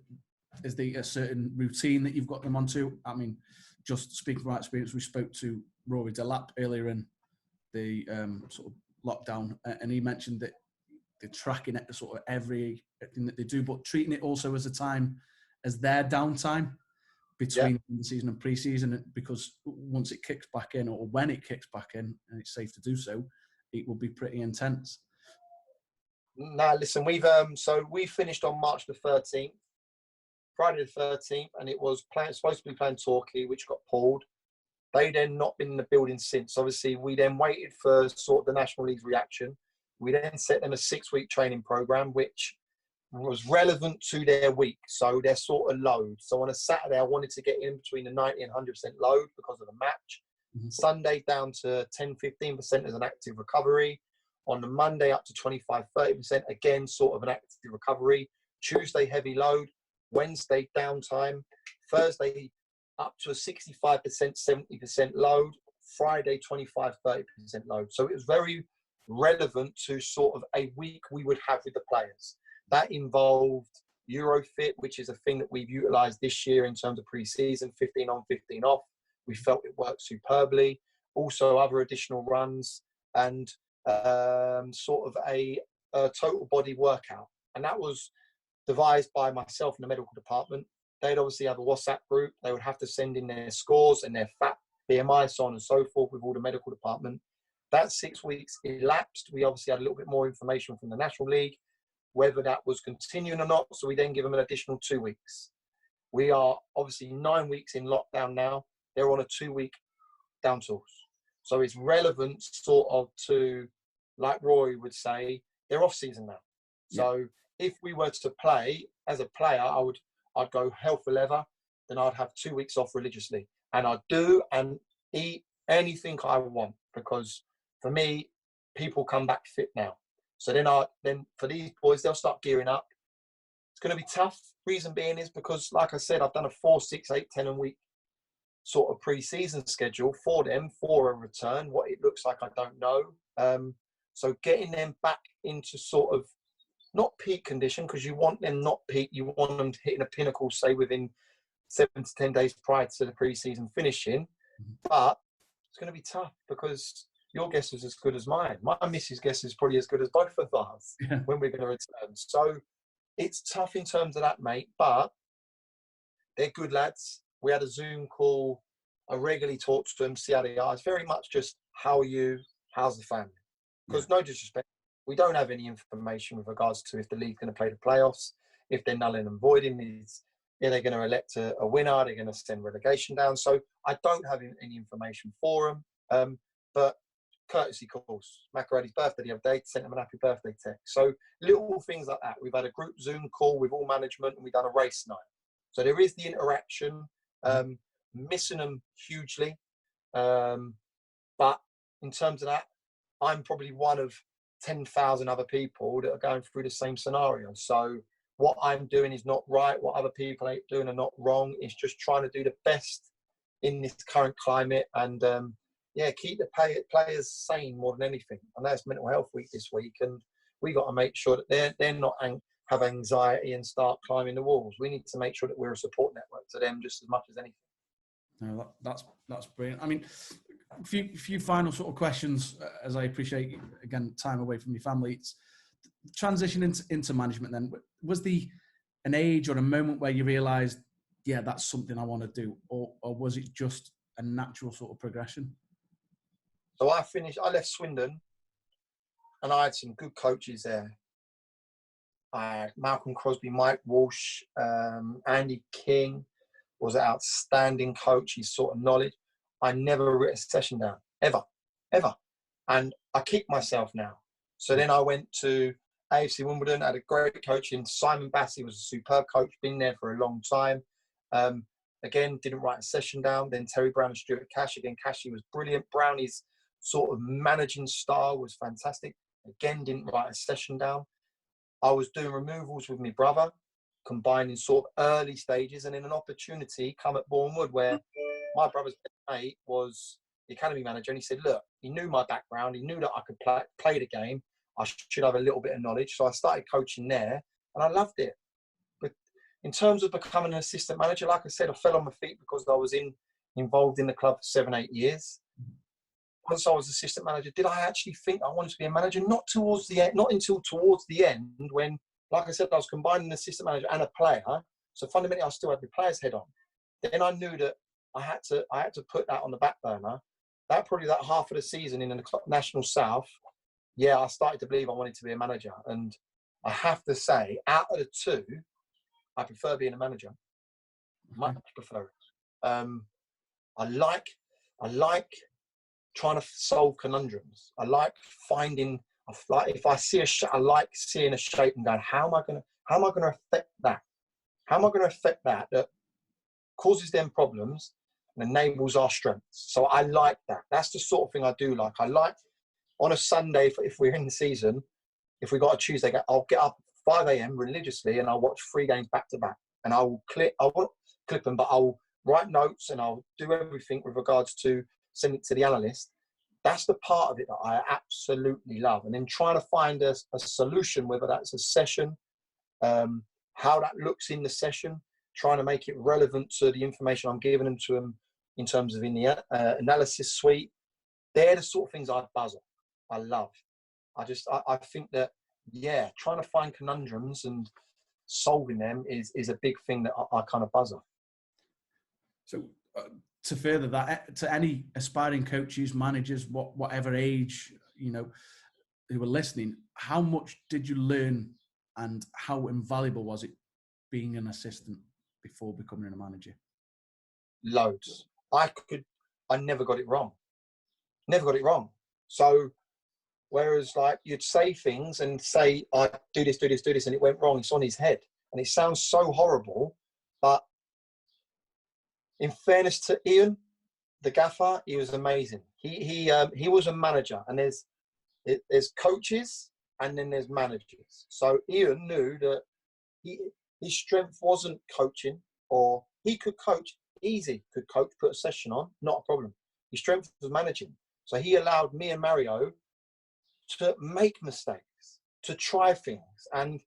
is there a certain routine that you've got them onto? I mean, just speaking from our experience, we spoke to Rory Delap earlier in the sort of lockdown, and he mentioned that they're tracking it sort of everything that they do, but treating it also as a time as their downtime between the season and pre-season, because once it kicks back in, or when it kicks back in, and it's safe to do so, it will be pretty intense. Now, listen, we finished on March the 13th, Friday the 13th, and it was supposed to be playing Torquay, which got pulled. They then not been in the building since. Obviously, we then waited for sort of the National League's reaction. We then set them a 6-week training program, which was relevant to their week, so their sort of load. So on a Saturday, I wanted to get in between the 90 and 100% load because of the match. Mm-hmm. Sunday down to 10-15% as an active recovery. On the Monday up to 25-30%, again, sort of an active recovery. Tuesday, heavy load. Wednesday, downtime. Thursday, up to a 65%, 70% load. Friday, 25-30% load. So it was very relevant to sort of a week we would have with the players. That involved Eurofit, which is a thing that we've utilised this year in terms of pre-season, 15 on, 15 off. We felt it worked superbly. Also, other additional runs and sort of a total body workout. And that was devised by myself and the medical department. They'd obviously have a WhatsApp group. They would have to send in their scores and their fat BMI, so on and so forth, with all the medical department. That 6 weeks elapsed. We obviously had a little bit more information from the National League, whether that was continuing or not. So we then give them an additional 2 weeks. We are obviously 9 weeks in lockdown now. They're on a 2-week down tools. So it's relevant sort of to, like Roy would say, they're off season now. Yeah. So if we were to play as a player, I'd go hell for leather. Then I'd have 2 weeks off religiously. And I'd do and eat anything I want, because for me, people come back fit now. So then for these boys, they'll start gearing up. It's going to be tough. Reason being is because, like I said, I've done a 4, 6, 8, 10 a week sort of pre-season schedule for them for a return. What it looks like, I don't know. So getting them back into sort of not peak condition, because you want them not peak. You want them hitting a pinnacle, say within 7 to 10 days prior to the pre-season finishing. But it's going to be tough because your guess is as good as mine. My missus' guess is probably as good as both of ours when we're going to return. So it's tough in terms of that, mate. But they're good lads. We had a Zoom call. I regularly talk to them, see how they are. It's very much just, how are you? How's the family? Because no disrespect, we don't have any information with regards to if the league's going to play the playoffs, if they're nulling and voiding. Are they going to elect a winner? Are they going to send relegation down? So I don't have any information for them. But courtesy calls. Macaroni's birthday the other day, sent him an happy birthday text. So little things like that. We've had a group Zoom call with all management, and we've done a race night. So there is the interaction. Missing them hugely. But in terms of that, I'm probably one of 10,000 other people that are going through the same scenario. So what I'm doing is not right. What other people are doing are not wrong. It's just trying to do the best in this current climate and, keep the players sane more than anything. I know it's Mental Health Week this week, and we got to make sure that they're not have anxiety and start climbing the walls. We need to make sure that we're a support network to them just as much as anything. No, that's brilliant. I mean, a few final sort of questions, as I appreciate, again, time away from your family. It's transition into management then. Was an age or a moment where you realised, yeah, that's something I want to do? Or was it just a natural sort of progression? So I left Swindon, and I had some good coaches there. I had Malcolm Crosby, Mike Walsh, Andy King was an outstanding coach. His sort of knowledge. I never wrote a session down, ever. And I kick myself now. So then I went to AFC Wimbledon, had a great coach in Simon Bassey, was a superb coach, been there for a long time. Again, didn't write a session down. Then Terry Brown and Stuart Cash. Again, Cashy was brilliant. Brownie's sort of managing style was fantastic. Again, didn't write a session down. I was doing removals with my brother, combining sort of early stages, and then an opportunity come at Boreham Wood where my brother's mate was the academy manager, and he said, look, he knew my background, he knew that I could play the game, I should have a little bit of knowledge, so I started coaching there, and I loved it. But in terms of becoming an assistant manager, like I said, I fell on my feet because I was involved in the club for 7-8 years. Once I was assistant manager, did I actually think I wanted to be a manager? Not until towards the end, when, like I said, I was combining an assistant manager and a player. So fundamentally, I still had the player's head on. Then I knew that I had to put that on the back burner. That half of the season in the National South, I started to believe I wanted to be a manager. And I have to say, out of the two, I prefer being a manager. Much prefer it. I like trying to solve conundrums. I like finding. If I see I like seeing a shape and going, how am I going to affect that? How am I going to affect that causes them problems and enables our strengths? So I like that. That's the sort of thing I do like. I like on a Sunday, if we're in the season, if we got a Tuesday, I'll get up 5 a.m. religiously and I'll watch 3 games back to back. And I won't clip them, but I'll write notes and I'll do everything with regards to send it to the analyst. That's the part of it that I absolutely love. And then trying to find a solution, whether that's a session, how that looks in the session, trying to make it relevant to the information I'm giving them to them in terms of in the analysis suite. They're the sort of things I buzz off. I love. I think that, trying to find conundrums and solving them is a big thing that I kind of buzz off. So to further that, to any aspiring coaches, managers, whatever age, who were listening, how much did you learn and how invaluable was it being an assistant before becoming a manager? Loads. I never got it wrong. Never got it wrong. So whereas like you'd say things and say, I do this, and it went wrong, it's on his head. And it sounds so horrible, but in fairness to Ian, the gaffer, he was amazing. He was a manager, and there's coaches and then there's managers. So Ian knew that his strength wasn't coaching, or he could coach, could coach, put a session on, not a problem. His strength was managing. So he allowed me and Mario to make mistakes, to try things. And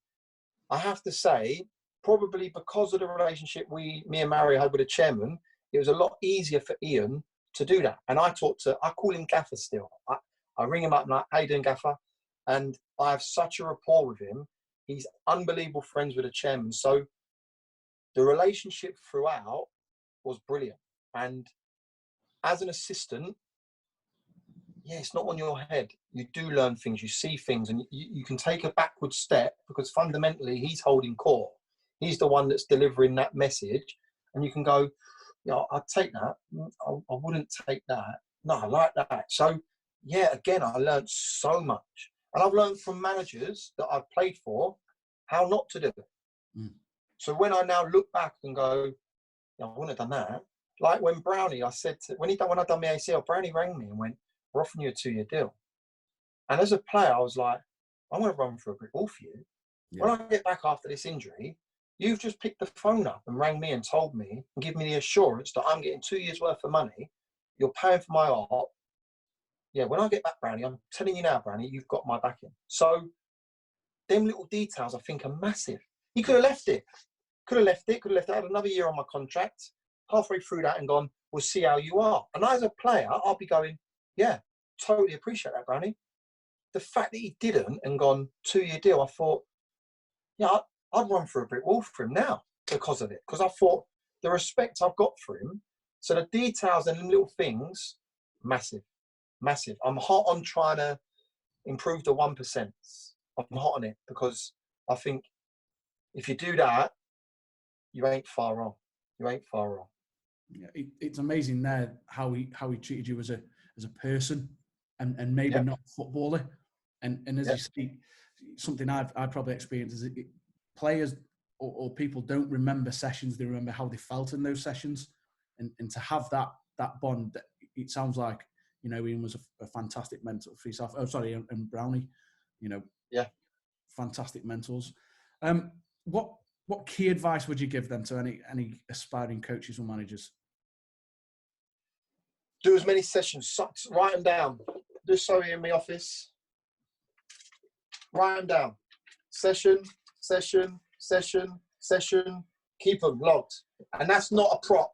I have to say, probably because of the relationship me and Mario had with the chairman, it was a lot easier for Ian to do that. And I call him Gaffer still. I ring him up and I'm like, how you doing, Gaffer? And I have such a rapport with him. He's unbelievable friends with the chairman. So the relationship throughout was brilliant. And as an assistant, it's not on your head. You do learn things, you see things, and you can take a backward step because fundamentally he's holding court. He's the one that's delivering that message. And you can go, I'd take that. I wouldn't take that. No, I like that. So, again, I learned so much. And I've learned from managers that I've played for how not to do it. Mm. So when I now look back and go, I wouldn't have done that. Like when Brownie, when I done my ACL, Brownie rang me and went, we're offering you a 2-year deal. And as a player, I was like, I'm going to run for a brick wall for you. Yeah. When I get back after this injury, you've just picked the phone up and rang me and told me and give me the assurance that I'm getting 2 years worth of money. You're paying for my art. Yeah, when I get back, Brownie, I'm telling you now, Brownie, you've got my backing. So them little details I think are massive. He could have left it. Could have left it. I had another year on my contract, halfway through that and gone, we'll see how you are. And as a player, I'll be going, yeah, totally appreciate that, Brownie. The fact that he didn't and gone 2-year deal, I thought, I'd run for a brick wall for him now because of it. Because I thought the respect I've got for him. So the details and the little things, massive. I'm hot on trying to improve the 1%. I'm hot on it because I think if you do that, you ain't far wrong. Yeah, it's amazing there how he treated you as a person and maybe not a footballer. And as you speak, something I've probably experienced is players or people don't remember sessions, they remember how they felt in those sessions. And to have that bond, it sounds like, Ian was a fantastic mentor for yourself. Oh, sorry, and Brownie, fantastic mentors. What key advice would you give them to any aspiring coaches or managers? Do as many sessions. Write them down. Do so in my office. Write them down. Session, session, session, session. Keep them logged. And that's not a prop.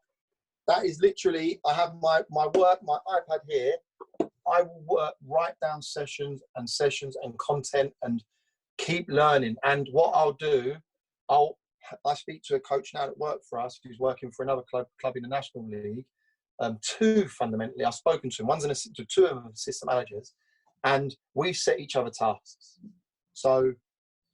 That is literally, I have my work, my iPad here. I will write down sessions and content and keep learning. And what I'll do, I speak to a coach now that works for us who's working for another club in the National League. Two fundamentally, I've spoken to him. Two of them are assistant managers, and we set each other tasks. So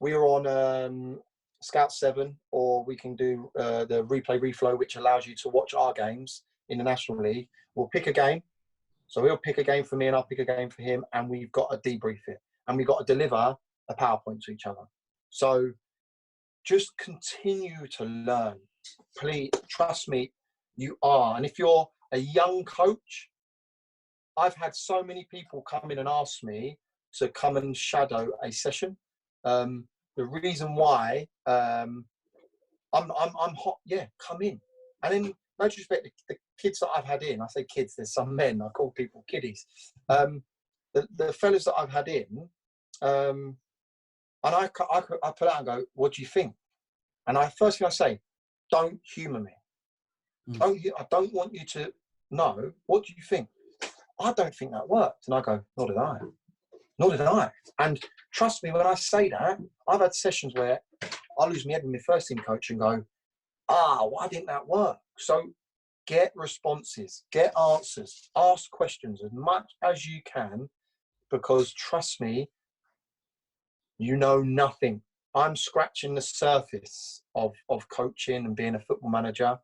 we are on Scout 7, or we can do the replay reflow, which allows you to watch our games in the National League. We'll pick a game. So he'll pick a game for me and I'll pick a game for him, and we've got to debrief it. And we've got to deliver a PowerPoint to each other. So just continue to learn. Please, trust me, you are. And if you're a young coach, I've had so many people come in and ask me to come and shadow a session. The reason why I'm hot, yeah, come in. And in no disrespect, the kids that I've had in, I say kids, there's some men, I call people kiddies. The fellas that I've had in, and I put out and go, what do you think? And first thing I say, don't humour me. I don't want you to know, what do you think? I don't think that worked. And I go, nor did I. Nor did I. And trust me, when I say that, I've had sessions where I lose my head with my first team coach and go, why didn't that work? So get responses, get answers, ask questions as much as you can, because trust me, you know nothing. I'm scratching the surface of coaching and being a football manager.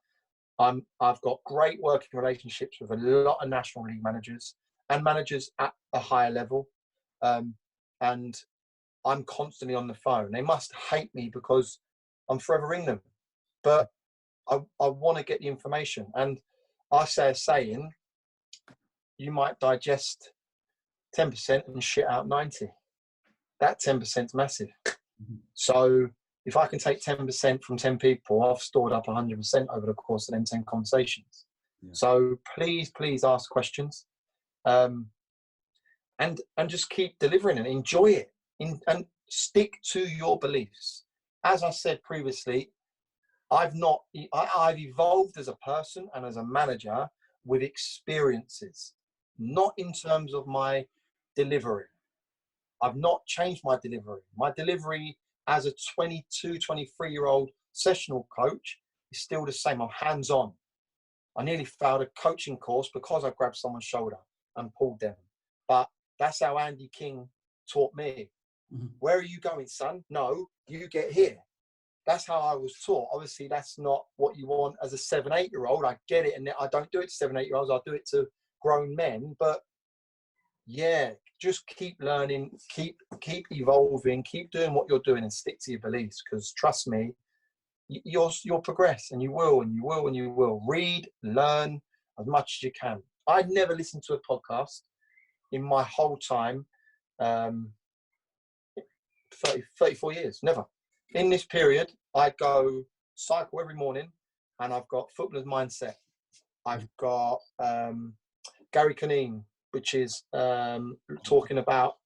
I've got great working relationships with a lot of National League managers and managers at a higher level. And I'm constantly on the phone. They must hate me because I'm forever ringing them. But I want to get the information. And I say a saying, you might digest 10% and shit out 90. That 10% is massive. So if I can take 10% from 10 people, I've stored up 100% over the course of them 10 conversations. Yeah. So please ask questions, and just keep delivering and enjoy it, and stick to your beliefs. As I said previously, I've evolved as a person and as a manager with experiences, not in terms of my delivery. I've not changed my delivery. My delivery as a 22, 23-year-old sessional coach is still the same. I'm hands-on. I nearly failed a coaching course because I grabbed someone's shoulder and pulled them. But that's how Andy King taught me. Mm-hmm. Where are you going, son? No, you get here. That's how I was taught. Obviously, that's not what you want as a 7, 8-year-old. I get it. And I don't do it to 7, 8-year-olds. I do it to grown men. But yeah, just keep learning, keep evolving, keep doing what you're doing, and stick to your beliefs. Because trust me, you'll progress, and you will, and you will, and you will. Read, learn as much as you can. I'd never listened to a podcast in my whole time, 34 years, never. In this period, I go cycle every morning, and I've got Footballer's Mindset. I've got Gary Canine, which is talking about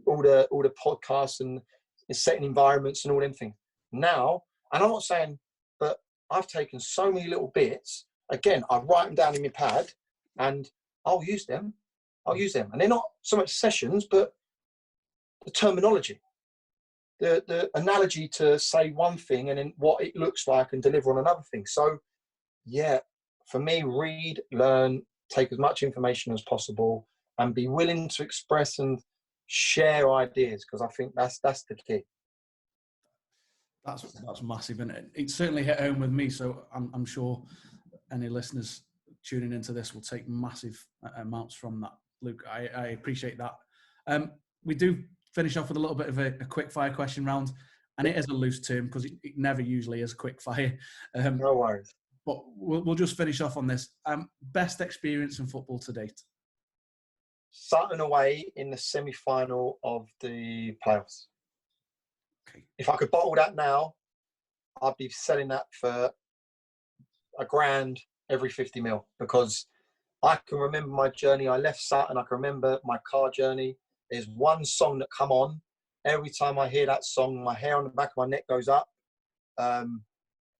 all the podcasts and setting environments and all them things. Now, and I'm not saying, but I've taken so many little bits. Again, I write them down in my pad, and I'll use them. And they're not so much sessions, but the terminology, the analogy to say one thing and then what it looks like and deliver on another thing. So, yeah, for me, read, learn, take as much information as possible, and be willing to express and share ideas, because I think that's the key. That's massive, and it certainly hit home with me. So I'm sure any listeners tuning into this will take massive amounts from that. Luke, I appreciate that. We do finish off with a little bit of a quick fire question round, and it is a loose term because it never usually is quick fire. No worries. But we'll just finish off on this. Best experience in football to date? Sutton away in the semi-final of the playoffs. If I could bottle that now, I'd be selling that for $1,000 every 50 mil, because I can remember my journey. I left Sutton. I can remember my car journey. There's one song that come on. Every time I hear that song, my hair on the back of my neck goes up. And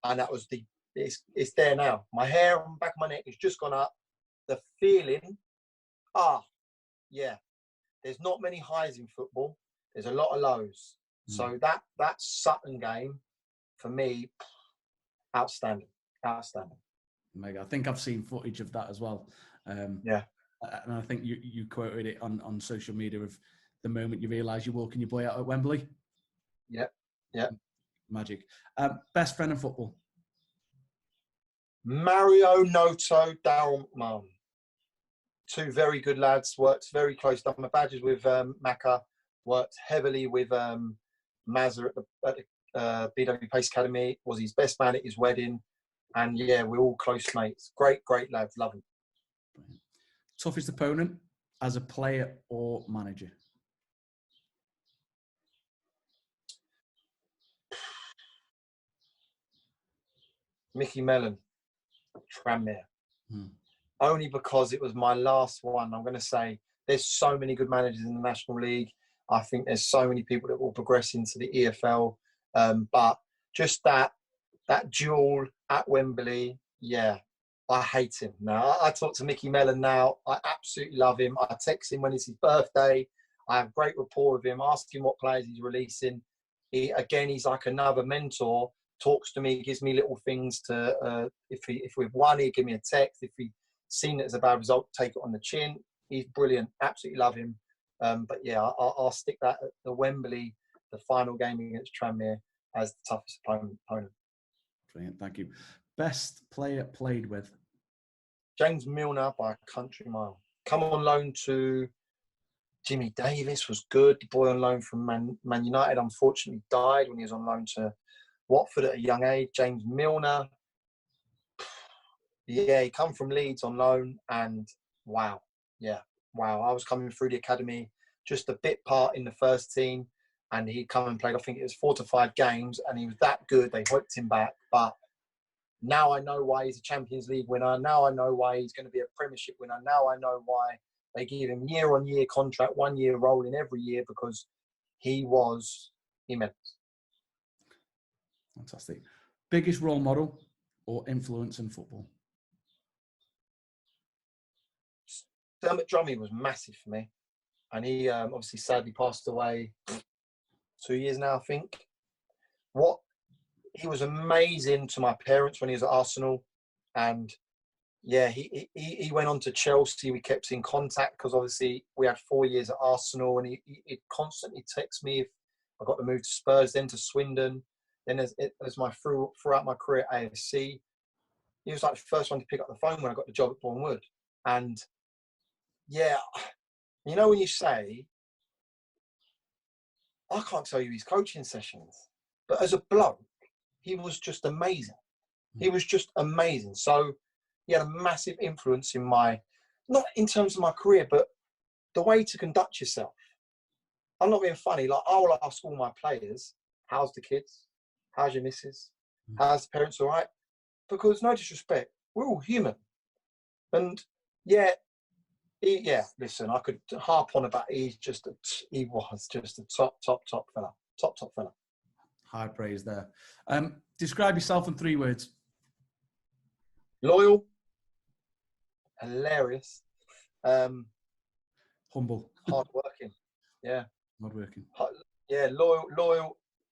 that was it's there now. My hair on the back of my neck has just gone up. The feeling, yeah. There's not many highs in football. There's a lot of lows. So that Sutton game, for me, outstanding. Mega. I think I've seen footage of that as well. Yeah. And I think you quoted it on social media of the moment you realise you're walking your boy out at Wembley. Yeah. Magic. Best friend in football? Mario Noto, Daryl McMahon. Two very good lads, worked very close. Done my badges with Macca, worked heavily with Mazza at the BW Pace Academy, was his best man at his wedding. And yeah, we're all close mates. Great lads, love him. Toughest opponent as a player or manager? Mickey Mellon, Tranmere. Only because it was my last one. I'm going to say there's so many good managers in the National League. I think there's so many people that will progress into the EFL. But just that duel at Wembley, yeah, I hate him. Now, I talk to Mickey Mellon now. I absolutely love him. I text him when it's his birthday. I have great rapport with him, ask him what players he's releasing. He's like another mentor. Talks to me, gives me little things to, if we've won, he'll give me a text. If he's seen it as a bad result, take it on the chin. He's brilliant. Absolutely love him. But yeah, I'll stick that at the Wembley, the final game against Tranmere, as the toughest opponent. Brilliant, thank you. Best player played with? James Milner by a country mile. Come on loan to Jimmy Davis, was good. The boy on loan from Man United unfortunately died when he was on loan to Watford at a young age. James Milner. Yeah, he come from Leeds on loan, and wow. I was coming through the academy, just a bit part in the first team, and he come and played, I think it was 4 to 5 games, and he was that good, they whipped him back. But now I know why he's a Champions League winner. Now I know why he's going to be a Premiership winner. Now I know why they give him year-on-year contract, 1 year rolling every year, because he was immense. Fantastic. Biggest role model or influence in football? Dermot Drummy was massive for me. And he obviously sadly passed away 2 years now, I think. He was amazing to my parents when he was at Arsenal. And yeah, he went on to Chelsea. We kept in contact because obviously we had 4 years at Arsenal, and he'd constantly text me if I got to move to Spurs, then to Swindon. Then throughout my career at AFC, he was like the first one to pick up the phone when I got the job at Boreham Wood. And yeah, you know when you say, I can't tell you his coaching sessions, but as a bloke, he was just amazing. He was just amazing. So he had a massive influence in not in terms of my career, but the way to conduct yourself. I'm not being funny. Like, I will ask all my players, how's the kids? How's your missus? How's the parents all right? Because no disrespect, we're all human. And listen, I could harp on about he was just a top fella. Top fella. High praise there. Describe yourself in 3 words. Loyal, hilarious, humble, hardworking. Yeah. Hardworking. Yeah,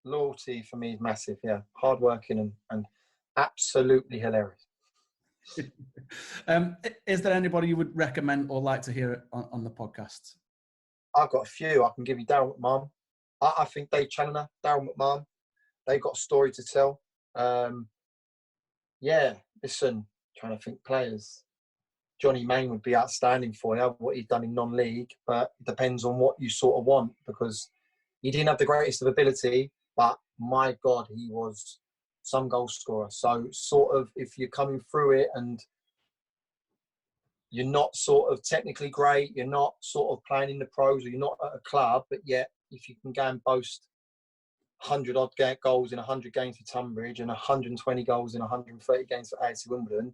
loyalty for me is massive. Yeah, hardworking and absolutely hilarious. Is there anybody you would recommend or like to hear on the podcast? I've got a few. I can give you Daryl McMahon. I think Dave Challoner, Daryl McMahon, they've got a story to tell. Listen, trying to think players. Johnny Main would be outstanding for you, what he's done in non-league, but it depends on what you sort of want, because he didn't have the greatest of ability, but my God, he was some goal scorer. So sort of, if you're coming through it and you're not sort of technically great, you're not sort of playing in the pros, or you're not at a club, but yet if you can go and boast 100 odd goals in 100 games for Tunbridge and 120 goals in 130 games for AFC Wimbledon,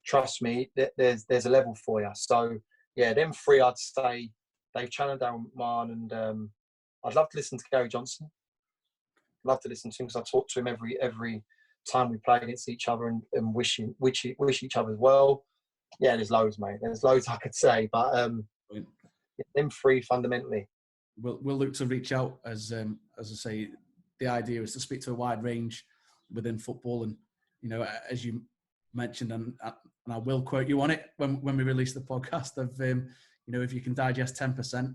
trust me, there's a level for you. So yeah, them three, I'd say they've challenged Darren McMahon, and I'd love to listen to Gary Johnson. Love to listen to him because I talk to him every time we play against each other and wish each other well. Yeah, there's loads, mate. There's loads I could say, but them three fundamentally. We'll look to reach out as I say. The idea is to speak to a wide range within football, and as you mentioned, and I will quote you on it when we release the podcast. Of if you can digest 10%, the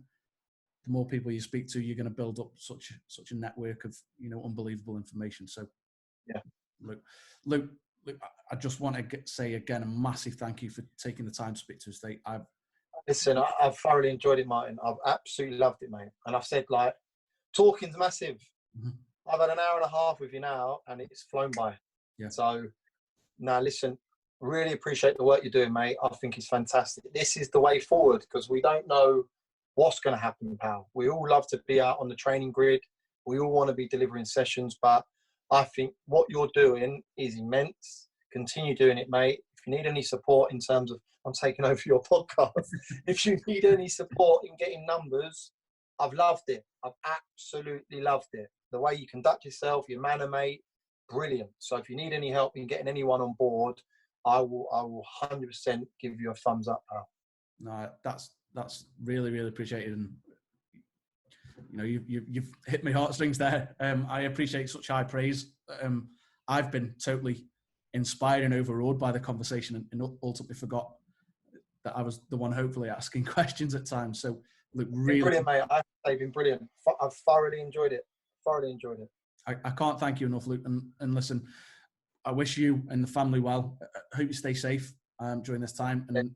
more people you speak to, you're going to build up such a network of unbelievable information. So yeah, Luke, I just want to say again a massive thank you for taking the time to speak to us today. Listen, I've thoroughly enjoyed it, Martin. I've absolutely loved it, mate. And I've said, like, talking's massive. Mm-hmm. I've had an hour and a half with you now, and it's flown by. Yeah. So, now listen, really appreciate the work you're doing, mate. I think it's fantastic. This is the way forward because we don't know what's going to happen, pal. We all love to be out on the training grid. We all want to be delivering sessions, but I think what you're doing is immense. Continue doing it, mate. If you need any support in terms of, I'm taking over your podcast. If you need any support in getting numbers, I've loved it. I've absolutely loved it. The way you conduct yourself, your manner, mate, brilliant. So if you need any help in getting anyone on board, I will 100% give you a thumbs up, pal. No, that's really, really appreciated. And you've hit my heartstrings there. I appreciate such high praise. I've been totally inspired and overawed by the conversation, and ultimately forgot that I was the one hopefully asking questions at times. So look, really brilliant, mate. I've been brilliant. I've thoroughly enjoyed it. I can't thank you enough, Luke. And listen, I wish you and the family well. I hope you stay safe during this time. And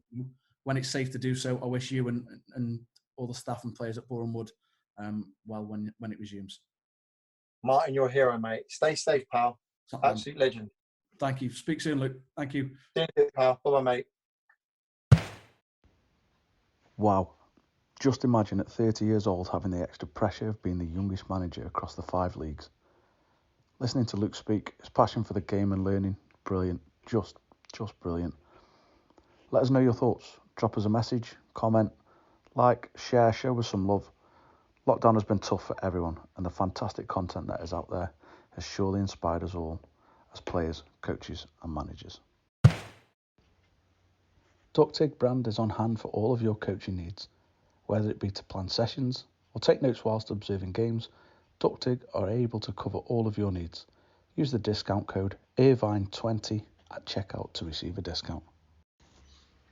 when it's safe to do so, I wish you and all the staff and players at Boreham Wood well when it resumes. Martin, you're a hero, mate. Stay safe, pal. Absolute legend. Thank you. Speak soon, Luke. Thank you. See you, pal. Bye-bye, mate. Wow. Just imagine at 30 years old having the extra pressure of being the youngest manager across the 5 leagues. Listening to Luke speak, his passion for the game and learning, brilliant. Just brilliant. Let us know your thoughts. Drop us a message, comment, like, share, show us some love. Lockdown has been tough for everyone, and the fantastic content that is out there has surely inspired us all as players, coaches and managers. DuckTig brand is on hand for all of your coaching needs. Whether it be to plan sessions or take notes whilst observing games, DuckTig are able to cover all of your needs. Use the discount code Irvine20 at checkout to receive a discount.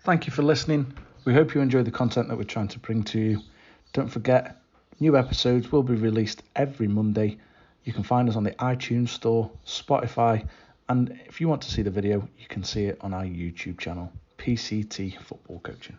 Thank you for listening. We hope you enjoy the content that we're trying to bring to you. Don't forget, new episodes will be released every Monday. You can find us on the iTunes Store, Spotify, and if you want to see the video, you can see it on our YouTube channel, PCT Football Coaching.